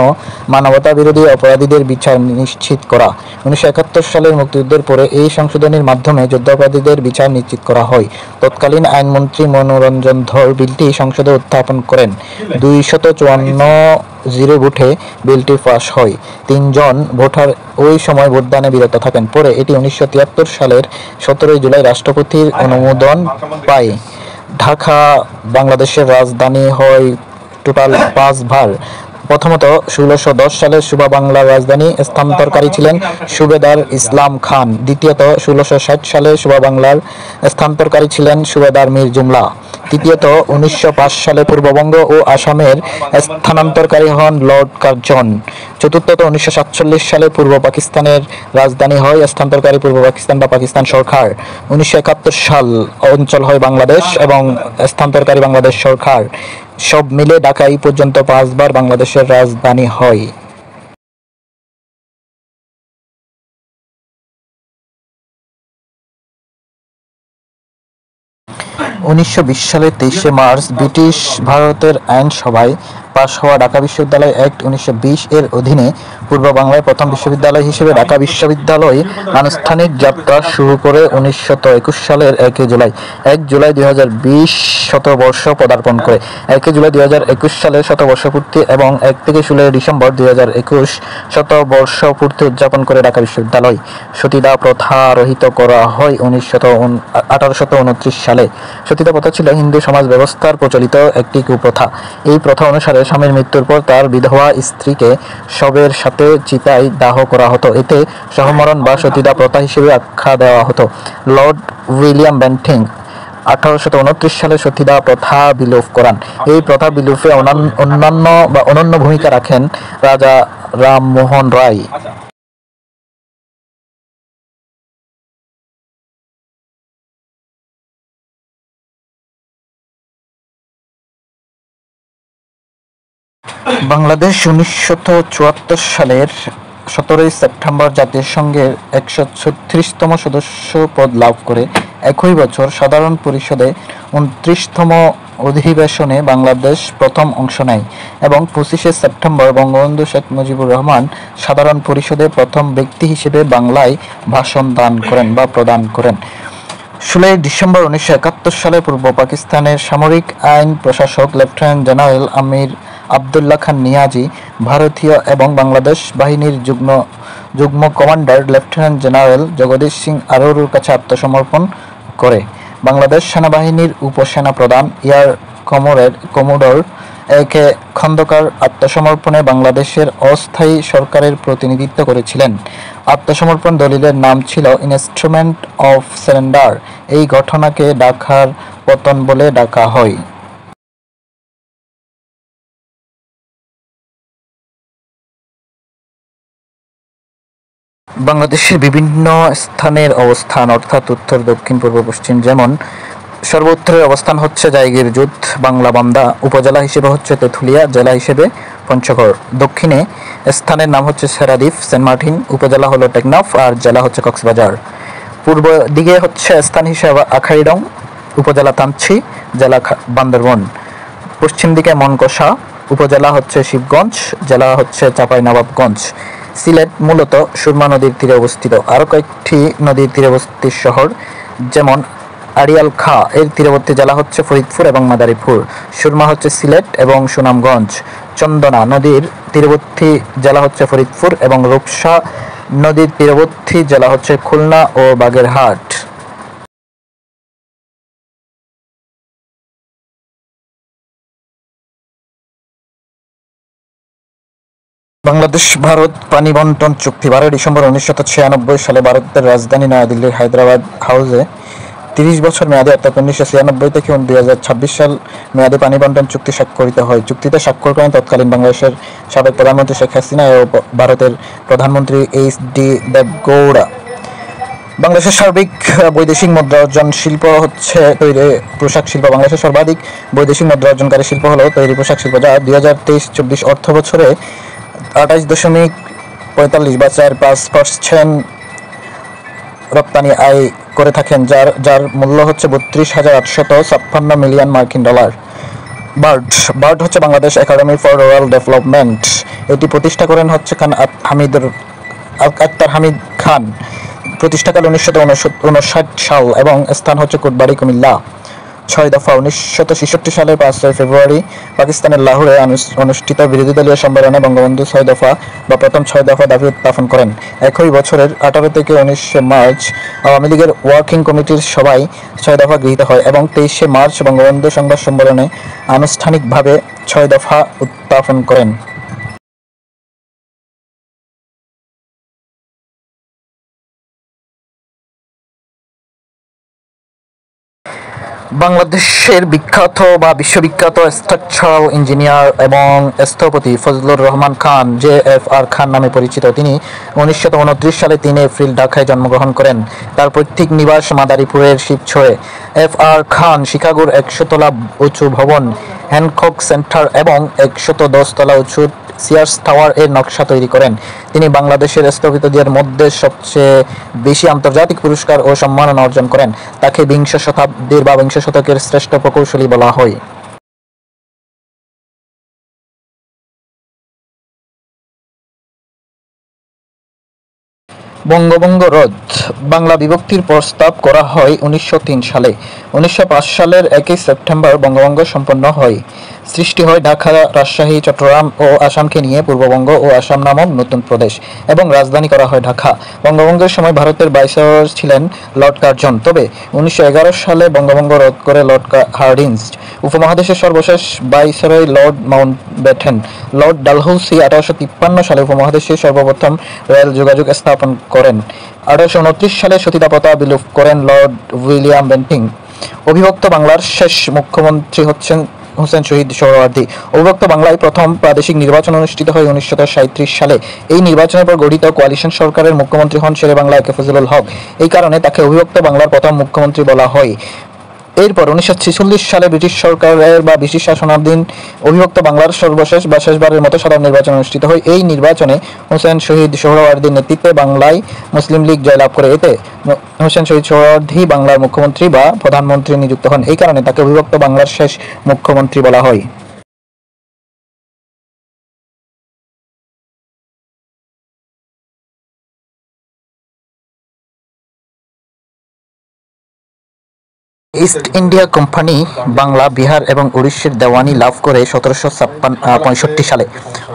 মানবতাবিরোধী অপরাধীদের বিচার নিশ্চিত করা। 1971 সালের মুক্তিযুদ্ধের পরে এই সংশোধনীর মাধ্যমে যুদ্ধাপরাধীদের বিচার নিশ্চিত করা হয়। তৎকালীন আইনমন্ত্রী মনোরঞ্জন ধর বিলটি সংসদে উত্থাপন করেন। 254 ভোটে বিলটি পাস হয়। 3 জন ভোটার ওই সময় ভোটদানে বিরত থাকেন। পরে এটি 1973 সালের 17 জুলাই রাষ্ট্রপতির অনুমোদন পায়। ঢাকা বাংলাদেশের রাজধানী হয় টোটাল 5 বার। প্রথমত 1610 সালে সুবা বাংলার রাজধানী স্থানান্তরকারী ছিলেন সুবেদার ইসলাম খান। দ্বিতীয়ত 1660 সালে সুবা বাংলার স্থানান্তরকারী ছিলেন সুবেদার মীর জুমলা। তৃতীয়ত 1905 সালে পূর্ববঙ্গ ও আসামের স্থানান্তরকারী হন লর্ড কার্জন। চতুর্থত 1947 সালে পূর্ব পাকিস্তানের রাজধানী হয় স্থানান্তরকারী পূর্ব পাকিস্তান বা পাকিস্তান সরকার। 1971 সাল অঞ্চল হয় বাংলাদেশ এবং স্থানান্তরকারী বাংলাদেশ সরকার। সব মিলে ঢাকা এই পর্যন্ত 5 বার বাংলাদেশের রাজধানী হয়। 1920 সালের 23 মার্চ ব্রিটিশ ভারতের আইনসভায় পাশ হওয়া ঢাকা বিশ্ববিদ্যালয় অ্যাক্ট 1920 এর অধীনে পূর্ব বাংলার প্রথম বিশ্ববিদ্যালয় হিসেবে ঢাকা বিশ্ববিদ্যালয় আনুষ্ঠানিক যাত্রা শুরু করে 1921 সালের 1 জুলাই। 1 জুলাই 2020 শতবর্ষ পদার্পণ করে। 1 জুলাই 2021 সালের শতবর্ষপূর্তি এবং 1 থেকে 16 ডিসেম্বর 2021 শতবর্ষপূর্তি উদযাপন করে ঢাকা বিশ্ববিদ্যালয়। সতীদাহ প্রথা রহিত করা হয় 1829 সালে। সতীদাহ প্রথা ছিল হিন্দু সমাজ ব্যবস্থার প্রচলিত একটি কুপ্রথা। এই প্রথা অনুসারে স্বামীর মৃত্যুর পর তার বিধবা স্ত্রীকে শবের সাথে চিতায় দাহ করা হতো। এতে সহমরণ বা সতীদাহ প্রথা হিসেবে আখ্যা দেওয়া হতো। লর্ড উইলিয়াম বেন্টিং 1829 সালে সতীদাহ প্রথা বিলোপ করান। এই প্রথা বিলোপে অনন্য ভূমিকা রাখেন রাজা রামমোহন রায়। বাংলাদেশ 1974 সালের 17 সেপ্টেম্বর জাতিসংঘের 136তম সদস্য পদ লাভ করে। একই বছর সাধারণ পরিষদে 29তম অধিবেশনে বাংলাদেশ প্রথম অংশ নেয় এবং 25 সেপ্টেম্বর বঙ্গবন্ধু শেখ মুজিবুর রহমান সাধারণ পরিষদে প্রথম ব্যক্তি হিসেবে বাংলায় ভাষণ দান করেন বা প্রদান করেন। 16 ডিসেম্বর 1971 সালে পূর্ব পাকিস্তানের সামরিক আইন প্রশাসক লেফটেন্যান্ট জেনারেল আমির আবদুল্লাহ খান নিয়াজি ভারতীয় এবং বাংলাদেশ বাহিনীর যুগ্ম commander lieutenant general Jagdish Singh আরোরার কাছে আত্মসমর্পণ করে। বাংলাদেশ সেনাবাহিনীর উপসেনা প্রধান এয়ার কমোডর একে খন্দকার আত্মসমর্পণে বাংলাদেশের অস্থায়ী সরকারের প্রতিনিধিত্ব করেছিলেন। আত্মসমর্পণ দলিলের নাম ছিল ইনস্ট্রুমেন্ট অফ সারেন্ডার। এই ঘটনাকে ঢাকার পতন বলে ডাকা হয়। বাংলাদেশের বিভিন্ন স্থানের অবস্থান অর্থাৎ উত্তর, দক্ষিণ, পূর্ব, পশ্চিম। যেমন সর্বোত্তরের অবস্থান হচ্ছে জায়গিরজুত, বাংলাবান্ধা। উপজেলা হিসেবে হচ্ছে তেঁতুলিয়া, জেলা হিসেবে পঞ্চগড়। দক্ষিণে স্থানের নাম হচ্ছে সেরাদ্বীপ, সেন্ট মার্টিন। উপজেলা হলো টেকনাফ আর জেলা হচ্ছে কক্সবাজার। পূর্ব দিকে হচ্ছে স্থান হিসেবে আখাইডং, উপজেলা তামছি, জেলা বান্দরবন। পশ্চিম দিকে মনকষা, উপজেলা হচ্ছে শিবগঞ্জ, জেলা হচ্ছে চাঁপাইনবাবগঞ্জ। সিলেট মূলত সুরমা নদীর তীরে অবস্থিত। আরও কয়েকটি নদীর তীরে অবস্থিত শহর যেমন আড়িয়াল খাঁ এর তীরবর্তী জেলা হচ্ছে ফরিদপুর এবং মাদারীপুর। সুরমা হচ্ছে সিলেট এবং সুনামগঞ্জ। চন্দনা নদীর তীরবর্তী জেলা হচ্ছে ফরিদপুর এবং রূপসা নদীর তীরবর্তী জেলা হচ্ছে খুলনা ও বাগেরহাট। বাংলাদেশ ভারত পানি বন্টন চুক্তি 12 ডিসেম্বর 1996 সালে ভারতের রাজধানী নয়াদিল্লির হায়দ্রাবাদ হাউসে 30 বছর মেয়াদী অর্থাৎ 1996 থেকে 2026 সাল মেয়াদী পানি বন্টন চুক্তি স্বাক্ষরিত হয়। চুক্তিতে স্বাক্ষর করেন তৎকালীন বাংলাদেশের সাবেক প্রধানমন্ত্রী শেখ হাসিনা ও ভারতের প্রধানমন্ত্রী এইচ.ডি. দেবগৌড়া। বাংলাদেশের সার্বিক বৈদেশিক মুদ্রা অর্জন শিল্প হচ্ছে তৈরি পোশাক শিল্প। বাংলাদেশের সর্বাধিক বৈদেশিক মুদ্রা অর্জনকারী শিল্প হলো তৈরি পোশাক শিল্প, যা 2023-24 অর্থ বছরে 28.45 বা 4.5% রপ্তানি আয় করে থাকেন, যার মূল্য হচ্ছে 32,856 মিলিয়ন মার্কিন ডলার। বার্ড হচ্ছে Bangladesh academy for rural development. এটি প্রতিষ্ঠা করেন হচ্ছে আক্তার হামিদ খান। প্রতিষ্ঠাকাল 1959 সাল এবং স্থান হচ্ছে কোটবাড়ি, কুমিল্লা। 6 দফা 1966 সালের 5 ফেব্রুয়ারি পাকিস্তানের লাহোরে অনুষ্ঠিত বিরোধী দলীয় সম্মেলনে বঙ্গবন্ধু 6 দফা বা প্রথম 6 দফা দাবি উত্থাপন করেন। একই বছরের 18 থেকে 19 মার্চ আওয়ামী লীগের ওয়ার্কিং কমিটির সভায় 6 দফা গৃহীত হয় এবং 23 মার্চ বঙ্গবন্ধু সংবাদ সম্মেলনে আনুষ্ঠানিকভাবে 6 দফা উত্থাপন করেন। বাংলাদেশের বিখ্যাত বা বিশ্ববিখ্যাত স্ট্রাকচারাল ইঞ্জিনিয়ার এবং স্থপতি ফজলুর রহমান খান, JFR খান নামে পরিচিত, তিনি 1929 সালে 3 এপ্রিল ঢাকায় জন্মগ্রহণ করেন। তার পৈতৃক নিবাস মাদারীপুরের শিবছড়ে। FR খান শিকাগোর 100 তলা উঁচু ভবন হ্যানকক সেন্টার এবং 110 তলা উঁচু সিয়ার্স টাওয়ার এর নকশা তৈরি করেন। তিনি বাংলাদেশের স্থপতিদের মধ্যে সবচেয়ে বেশি আন্তর্জাতিক পুরস্কার ও সম্মাননা অর্জন করেন। তাকে বিংশ শতাব্দীর বা বিংশ শতকের শ্রেষ্ঠ প্রকৌশলী বলা হয়। বঙ্গভঙ্গ রদ। বাংলা বিভক্তির প্রস্তাব করা হয় 1903 সালে। 1905 সালের 1 সেপ্টেম্বর বঙ্গভঙ্গ সম্পন্ন হয়। সৃষ্টি হয় ঢাকা, রাজশাহী, চট্টগ্রাম ও আসামকে নিয়ে পূর্ববঙ্গ ও আসাম নামক নতুন প্রদেশ এবং রাজধানী করা হয় ঢাকা। বঙ্গভঙ্গের সময় ভারতের ভাইসরয় ছিলেন লর্ড কার্জন। তবে 1911 সালে বঙ্গভঙ্গ রদ করে লর্ড হার্ডিঞ্জ। উপমহাদেশের সর্বশেষ viceroy Lord Mountbatten. Lord Dalhousie 1853 সালে উপমহাদেশে সর্বপ্রথম রেল যোগাযোগ স্থাপন করেন। 1829 সালে সতীদাহপ্রথা বিলোপ করেন লর্ড উইলিয়াম বেন্টিং। অবিভক্ত বাংলার শেষ মুখ্যমন্ত্রী হচ্ছেন হোসেন শহীদ সোহরাওয়ার্দী। অবিভক্ত বাংলায় প্রথম প্রাদেশিক নির্বাচন অনুষ্ঠিত হয় 1937 সালে। এই নির্বাচনের পর গঠিত কোয়ালিশন সরকারের মুখ্যমন্ত্রী হন শেরে বাংলা একে ফজলুল হক। এই কারণে তাকে অবিভক্ত বাংলার প্রথম মুখ্যমন্ত্রী বলা হয়। এরপর 1946 সালে ব্রিটিশ সরকারের বা ব্রিটিশ শাসনাধীন অবিভক্ত বাংলার সর্বশেষ বা শেষবারের মতো সাধারণ নির্বাচন অনুষ্ঠিত হয়। এই নির্বাচনে হোসেন শহীদ সোহরাওয়ার্দীর নেতৃত্বে বাংলায় মুসলিম লীগ জয়লাভ করে। এতে হোসেন শহীদ সোহরাওয়ার্দী বাংলার মুখ্যমন্ত্রী বা প্রধানমন্ত্রী নিযুক্ত হন। এই কারণে তাকে অবিভক্ত বাংলার শেষ মুখ্যমন্ত্রী বলা হয়। East India company Bangla, Bihar এবং উড়িষ্যার দেওয়ানি লাভ করে 1765 সালে।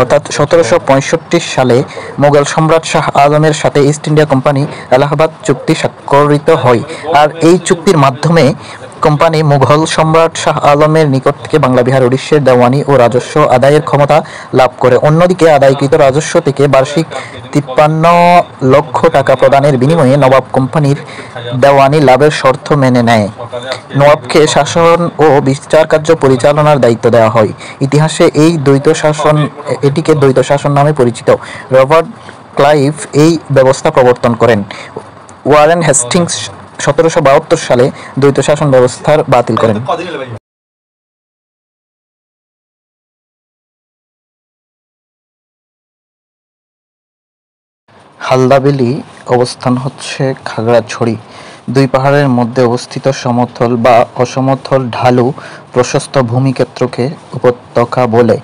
অর্থাৎ 1765 সালে মোগল সম্রাট শাহ আলমের সাথে ইস্ট ইন্ডিয়া কোম্পানি এলাহাবাদ চুক্তি স্বাক্ষরিত হয়। আর এই চুক্তির মাধ্যমে কোম্পানি মুঘল সম্রাট শাহ আলমের নিকট থেকে বাংলা, বিহার, উড়িষ্যার দেওয়ানি ও রাজস্ব আদায়ের ক্ষমতা লাভ করে। অন্যদিকে আদায়কৃত রাজস্ব থেকে বার্ষিক 53 লক্ষ টাকা প্রদানের বিনিময়ে নবাব কোম্পানির দেওয়ানি লাভের শর্ত মেনে নেয়। নবাবকে শাসন ও বিচার কার্য পরিচালনার দায়িত্ব দেওয়া হয়। ইতিহাসে এটিকে দ্বৈত শাসন নামে পরিচিত। রবার্ট ক্লাইভ এই ব্যবস্থা প্রবর্তন করেন। ওয়ারেন হেস্টিংস 1772 সালে দ্বৈত শাসন ব্যবস্থার বাতিল করেন। হালদাবিলি অবস্থান হচ্ছে খাগড়াছড়ি। দুই পাহাড়ের মধ্যে অবস্থিত সমতল বা অসমতল ঢালু প্রশস্ত ভূমিক্ষেত্রকে উপত্যকা বলে।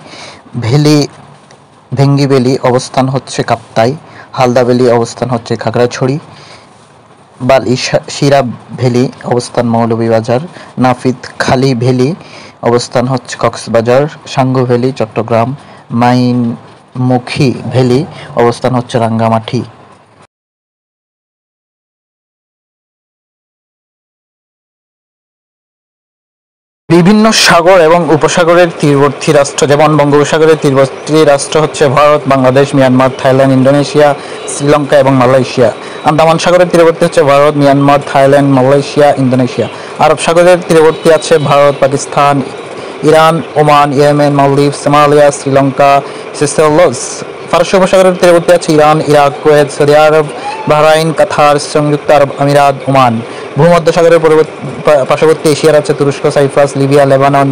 ভেঙ্গিবেলি অবস্থান হচ্ছে কাপ্তাই। হালদাবিলি অবস্থান হচ্ছে খাগড়াছড়ি। বালিশিরা ভ্যালি অবস্থান মৌলভীবাজার, নাফিদ খালি ভ্যালি অবস্থান হচ্ছে কক্সবাজার, সাঙ্গু ভ্যালি চট্টগ্রাম, মাইনমুখী ভ্যালি অবস্থান হচ্ছে রাঙ্গামাটি। বিভিন্ন সাগর এবং উপসাগরের তীরবর্তী রাষ্ট্র, যেমন বঙ্গোপসাগরের তীরবর্তী রাষ্ট্র হচ্ছে Bharat, Bangladesh, Myanmar, Thailand, Indonesia, Sri Lanka এবং মালয়েশিয়া। আন্দামান সাগরের তীরবর্তী হচ্ছে Bharat, Myanmar, Thailand, Malaysia, Indonesia. আরব সাগরের তীরবর্তী আছে Bharat, Pakistan, Iran, Oman, Yemen, মালদ্বীপ, সোমালিয়া, শ্রীলঙ্কা, সেশেলস। ফারসি উপসাগরের তীরবর্তী আছে Iran, Iraq, Kuwait, Saudi Arab, Bahrain, Qatar, সংযুক্ত আরব আমিরাত, ওমান। ভূমধ্যসাগরের পার্শ্ববর্তী এশিয়ার আছে তুরস্ক, সাইপ্রাস, লিবিয়া, লেবানন,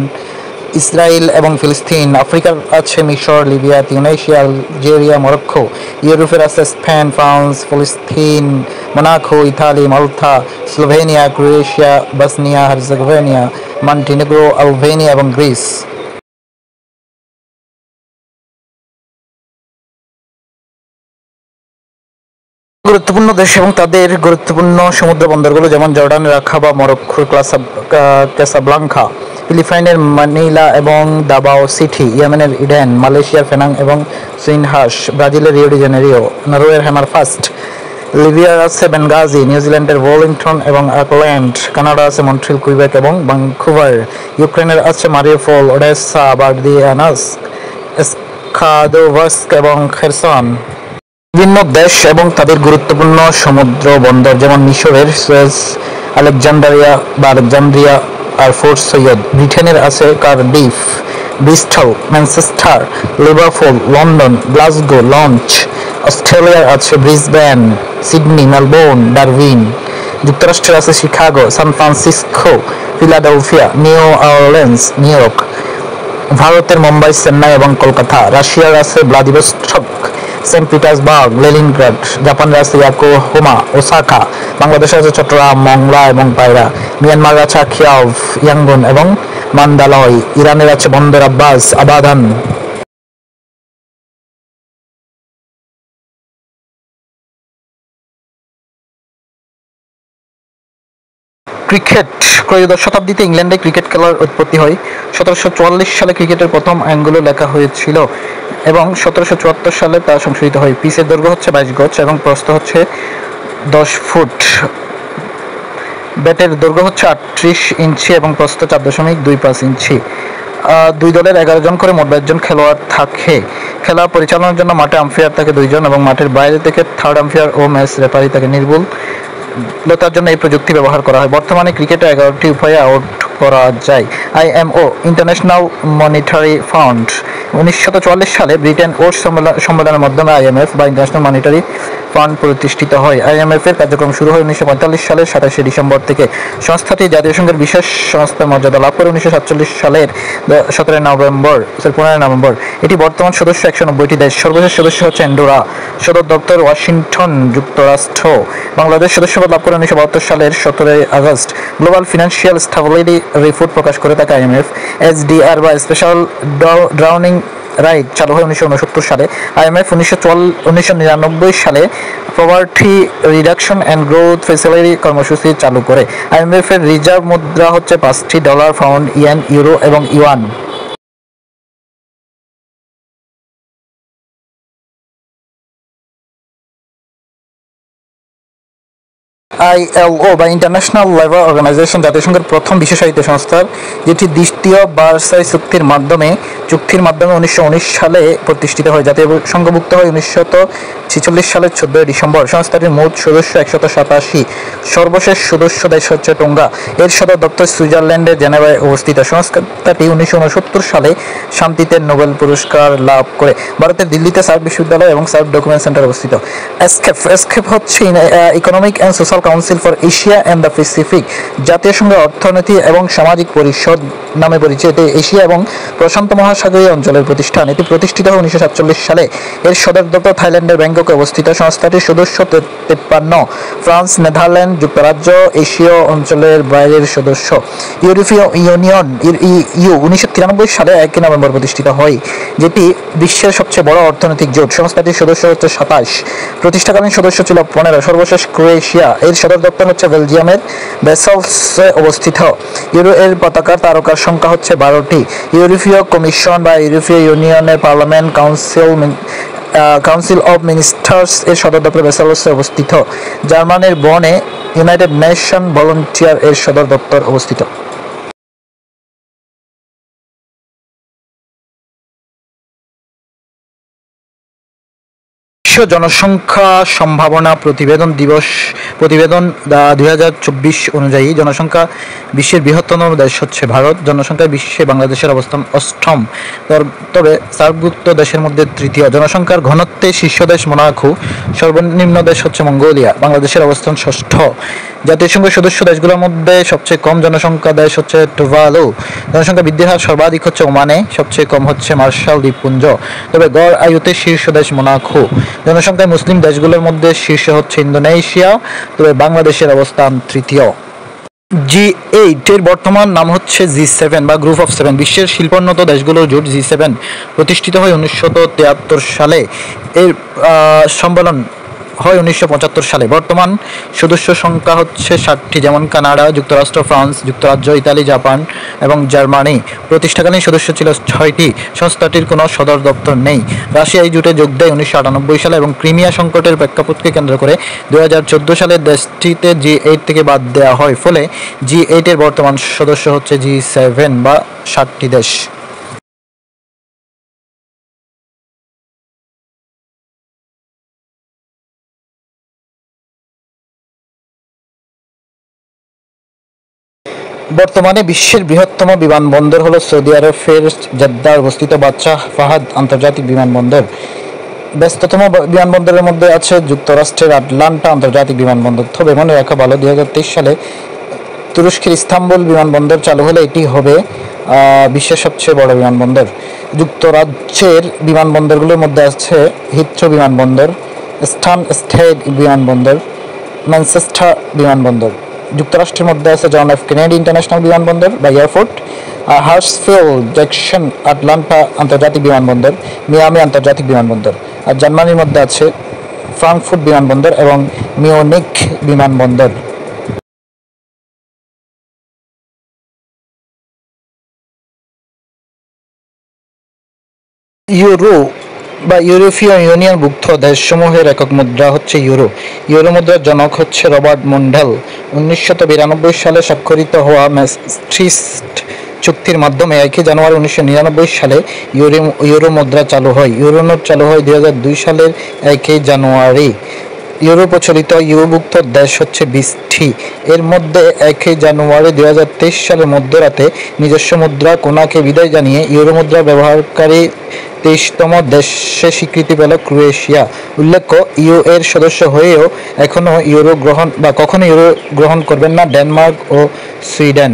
ইসরায়েল এবং ফিলিস্তিন। আফ্রিকার আছে মিশর, লিবিয়া, তিউনিসিয়া, আলজেরিয়া, মরক্কো। ইউরোপের আছে স্পেন, ফ্রান্স, ফিলিস্তিন, Monaco, Italy, Malta, Slovenia, Croatia, Bosnia Herzegovina, Montenegro, Albania এবং গ্রিস। গুরুত্বপূর্ণ দেশ এবং তাদের গুরুত্বপূর্ণ সমুদ্র বন্দরগুলো, যেমন জর্ডানের আখাবা, মরক্কোর ক্যাসাব্লাঙ্কা, ফিলিপাইনের মানিলা এবং দাবাও সিটি, ইয়েমেনের ইডেন, মালয়েশিয়ার পেনাং এবং সুইনহাস, ব্রাজিলের রিও ডি জেনেরিও, নরওয়ের হ্যামারফাস্ট, লিবিয়ার আছে বেনগাজি, নিউজিল্যান্ডের ওয়েলিংটন এবং অকল্যান্ড, কানাডা আছে মন্ট্রিল, কুইবেক এবং ভ্যাঙ্কুভার, ইউক্রেনের আছে মারিউপোল, ওডেসা, বার্দিয়ানাস্ক, স্কাদোভস্ক এবং খেরসন। বিভিন্ন দেশ এবং তাদের গুরুত্বপূর্ণ সমুদ্র বন্দর, যেমন মিশরের সুয়েজ, আলেকজান্দ্রিয়া আর ফোর্ট সৈয়দ। ব্রিটেনের আছে Cardiff, Bristol, Manchester, Liverpool, London, Glasgow, লঞ্চ। অস্ট্রেলিয়ার আছে ব্রিসবেন, সিডনি, মেলবোর্ন, ডারউইন। যুক্তরাষ্ট্রের আছে Chicago, San Francisco, Philadelphia, New Orleans, New York. ভারতের মুম্বাই, চেন্নাই এবং কলকাতা। রাশিয়ার আছে ভ্লাদিভস্টক, সেন্ট পিটার্সবার্গ, লেনিনগ্রাড। জাপানের আছে ইয়াকোহামা, ওসাকা। বাংলাদেশের আছে চট্টগ্রাম, মংলা এবং পায়রা। মিয়ানমার আছে আখিয়াভ, ইয়াঙ্গুন এবং মান্দালয়। ইরানের আছে বন্দর আব্বাস, আবাদান। ক্রিকেট। ত্রয়োদশ শতাব্দীতে ইংল্যান্ডে ক্রিকেট খেলার উৎপত্তি হয়। 1744 সালে ক্রিকেটের প্রথম আইনগুলো লেখা হয়েছিল এবং 1774 সালে তা সংশোধিত হয়। পিচের দৈর্ঘ্য হচ্ছে 22 গজ এবং প্রস্থ হচ্ছে 10 ফুট। ব্যাটের দৈর্ঘ্য হচ্ছে 38 ইঞ্চি এবং প্রস্থ 4.25 ইঞ্চি। দুই দলের 11 জন করে মোট 22 জন খেলোয়াড় থাকে। খেলা পরিচালনার জন্য মাঠে আম্পায়ার থাকে 2 জন এবং মাঠের বাইরে থেকে থার্ড আম্পায়ার ও ম্যাচ রেফারি থাকে। নির্ভুলতার জন্য এই প্রযুক্তি ব্যবহার করা হয়। বর্তমানে ক্রিকেটে 11টি উপায়ে আউট করা যায়। আইএমও, ইন্টারন্যাশনাল মনিটারি ফান্ড, 1944 সালে ব্রিটেন ওর সম্মেলনের মাধ্যমে আইএমএফ বা ইন্টারন্যাশনাল মনিটারি ফান্ড প্রতিষ্ঠিত হয়। আইএমএফ এর কার্যক্রম শুরু হয় 1945 সালের 27 ডিসেম্বর থেকে। সংস্থাটি জাতিসংঘের বিশেষ সংস্থার মর্যাদা লাভ করে 1947 সালের 15 নভেম্বর। এটি বর্তমান সদস্য 190টি দেশ। সর্বশেষ সদস্য হচ্ছে অ্যান্ডোরা। সদর দপ্তর ওয়াশিংটন, যুক্তরাষ্ট্র। বাংলাদেশ সদস্যপদ লাভ করে 1972 সালের 17 আগস্ট। গ্লোবাল ফিনান্সিয়াল স্টেবিলিটি রিপোর্ট প্রকাশ করে থাকে আইএমএফ। এসডিআর বা স্পেশাল ড্রাউনিং রাইট চালু হয় 1969 সালে। আইএমএফ 1999 সালে poverty reduction and growth facility কর্মসূচি চালু করে। আইএমএফ এর রিজার্ভ মুদ্রা হচ্ছে 5টি ডলার, পাউন্ড, ইয়েন, ইউরো এবং ইউয়ান। আইএলও বা ইন্টারন্যাশনাল লেবার অর্গানাইজেশন জাতিসংঘের প্রথম বিশেষায়িত সংস্থা, যেটি দ্বিতীয় ভার্সাই চুক্তির মাধ্যমে 1919 সালে প্রতিষ্ঠিত হয়। জাতিসংঘভুক্ত হয় 1946 সালের 14 ডিসেম্বর। সংস্থাটির মোট সদস্য 187। সর্বশেষ সদস্য দেশ হচ্ছে টোঙ্গা। এর সদর দপ্তর সুইজারল্যান্ডের জেনেভায় অবস্থিত। সংস্থাটি 1969 সালে শান্তিতে নোবেল পুরস্কার লাভ করে। ভারতের দিল্লিতে সার্ক বিশ্ববিদ্যালয় এবং সার্ক ডকুমেন্ট সেন্টার অবস্থিত। এসকেপ হচ্ছে economic and social council for Asia and the Pacific, জাতীয় সংঘের অর্থনীতি এবং সামাজিক পরিষদ নামে পরিচিত এশিয়া এবং প্রশান্ত মহাসাগরীয় অঞ্চলের প্রতিষ্ঠান। এটি প্রতিষ্ঠিত হয় 1947 সালে। এর সদর দপ্তর থাইল্যান্ডের ব্যাংককে অবস্থিত। সংস্থাটির সদস্য 53। ফ্রান্স, নেদারল্যান্ড, যুক্তরাজ্য এশীয় অঞ্চলের বাইরের সদস্য। ইউরোপীয় ইউনিয়ন ইউ 1993 সালে 1 নভেম্বর প্রতিষ্ঠিত হয়, যেটি বিশ্বের সবচেয়ে বড় অর্থনৈতিক জোট। সংস্থাটির সদস্য হচ্ছে 27। প্রতিষ্ঠাকালীন সদস্য ছিল 15। সর্বশেষ ক্রোয়েশিয়া। এর সদর দপ্তর হচ্ছে বেলজিয়ামের ব্রাসেলসে অবস্থিত। ইউরো এর পতাকার তারকার সংখ্যা হচ্ছে 12টি। ইউরোপীয় কমিশন বা ইউরোপীয় ইউনিয়নের পার্লামেন্ট কাউন্সিল অব মিনিস্টার্স এর সদর দপ্তর ব্রাসেলসে অবস্থিত। জার্মানির বনে ইউনাইটেড নেশন ভলান্টিয়ার এর সদর দপ্তর অবস্থিত। বিশ্ব জনসংখ্যা সম্ভাবনা প্রতিবেদন 2024 অনুযায়ী জনসংখ্যা বিশ্বের বৃহত্তম দেশ হচ্ছে ভারত। জনসংখ্যায় বিশ্বে বাংলাদেশের অবস্থান 8ম, তবে সার্কভুক্ত দেশের মধ্যে 3য়। জনসংখ্যার ঘনত্বে শীর্ষ দেশ মোনাকো, সর্বনিম্ন দেশ হচ্ছে মঙ্গোলিয়া। বাংলাদেশের অবস্থান 6ষ্ঠ। জাতিসংঘের সদস্য দেশগুলোর মধ্যে সবচেয়ে কম জনসংখ্যা দেশ হচ্ছে টুভালু। জনসংখ্যা বৃদ্ধির হার সর্বাধিক হচ্ছে ওমানে, সবচেয়ে কম হচ্ছে মার্শাল দ্বীপপুঞ্জ। তবে গড় আয়ুতে শীর্ষ দেশ মোনাকো। জনসংখ্যায় মুসলিম দেশগুলোর মধ্যে শীর্ষে হচ্ছে ইন্দোনেশিয়া, তবে বাংলাদেশের অবস্থান 3য়। G8 এর বর্তমান নাম হচ্ছে G7 বা গ্রুপ অফ 7। বিশ্বের শিল্পোন্নত দেশগুলোর জোট G7 প্রতিষ্ঠিত হয় 1973 সালে। এর সম্মেলন হয় 1975 সালে। বর্তমান সদস্য সংখ্যা হচ্ছে 60টি, যেমন কানাডা, যুক্তরাষ্ট্র, ফ্রান্স, যুক্তরাজ্য, ইতালি, জাপান এবং জার্মানি। প্রতিষ্ঠাকালীন সদস্য ছিল 6টি। সংস্থাটির কোনো সদর দপ্তর নেই। রাশিয়া এই জোটে যোগ দেয় 1998 সালে এবং ক্রিমিয়া সংকটের প্রেক্ষাপটকে কেন্দ্র করে 2014 সালে দেশটিতে G8 থেকে বাদ দেওয়া হয়। ফলে G8 এর বর্তমান সদস্য হচ্ছে G7 বা 60টি দেশ। বর্তমানে বিশ্বের বৃহত্তম বিমানবন্দর হলো সৌদি আরবের জেদ্দায় অবস্থিত বাদশাহ ফাহাদ আন্তর্জাতিক বিমানবন্দর। ব্যস্ততম বিমানবন্দরের মধ্যে আছে যুক্তরাষ্ট্রের আটলান্টা আন্তর্জাতিক বিমানবন্দর। তবে মনে রাখা ভালো, 2023 সালে তুরস্কের ইস্তাম্বুল বিমানবন্দর চালু হলে এটি হবে বিশ্বের সবচেয়ে বড় বিমানবন্দর। যুক্তরাজ্যের বিমানবন্দরগুলোর মধ্যে আছে হিথ্রো বিমানবন্দর, স্টানস্টেড বিমানবন্দর, ম্যানচেস্টার বিমানবন্দর। যুক্তরাষ্ট্রের মধ্যে আছে জন এফ কেনেডি ইন্টারন্যাশনাল বিমানবন্দর বা এয়ারপোর্ট, হার্টসফিল্ড জ্যাকসন আটলান্টা আন্তর্জাতিক বিমানবন্দর, মিয়ামি আন্তর্জাতিক বিমানবন্দর। আর জার্মানির মধ্যে আছে ফ্রাঙ্কফুর্ট বিমানবন্দর এবং মিউনিখ বিমানবন্দর। ইউরো বা ইউরোপীয় ইউনিয়নভুক্ত দেশসমূহের একক মুদ্রা হচ্ছে ইউরো। ইউরো মুদ্রার জনক হচ্ছে রবার্ট মুন্ডেল। 1992 সালে স্বাক্ষরিত হওয়া ম্যাস্ট্রিক্ট চুক্তির মাধ্যমে 1 জানুয়ারি 1999 সালে ইউরো মুদ্রা চালু হয়। ইউরো নোট চালু হয় 2002 সালের 1 জানুয়ারি। ইউরো প্রচলিত ইউরোভুক্ত দেশ হচ্ছে 20টি। এর মধ্যে 1 জানুয়ারি 2023 সালের মধ্যরাতে নিজস্ব মুদ্রা কোনাকে বিদায় জানিয়ে ইউরো মুদ্রা ব্যবহারকারী 23তম দেশে স্বীকৃতি পেল ক্রোয়েশিয়া। উল্লেখ্য, ইউ এর সদস্য হয়েও কখনো ইউরো গ্রহণ করবেন না ডেনমার্ক ও সুইডেন।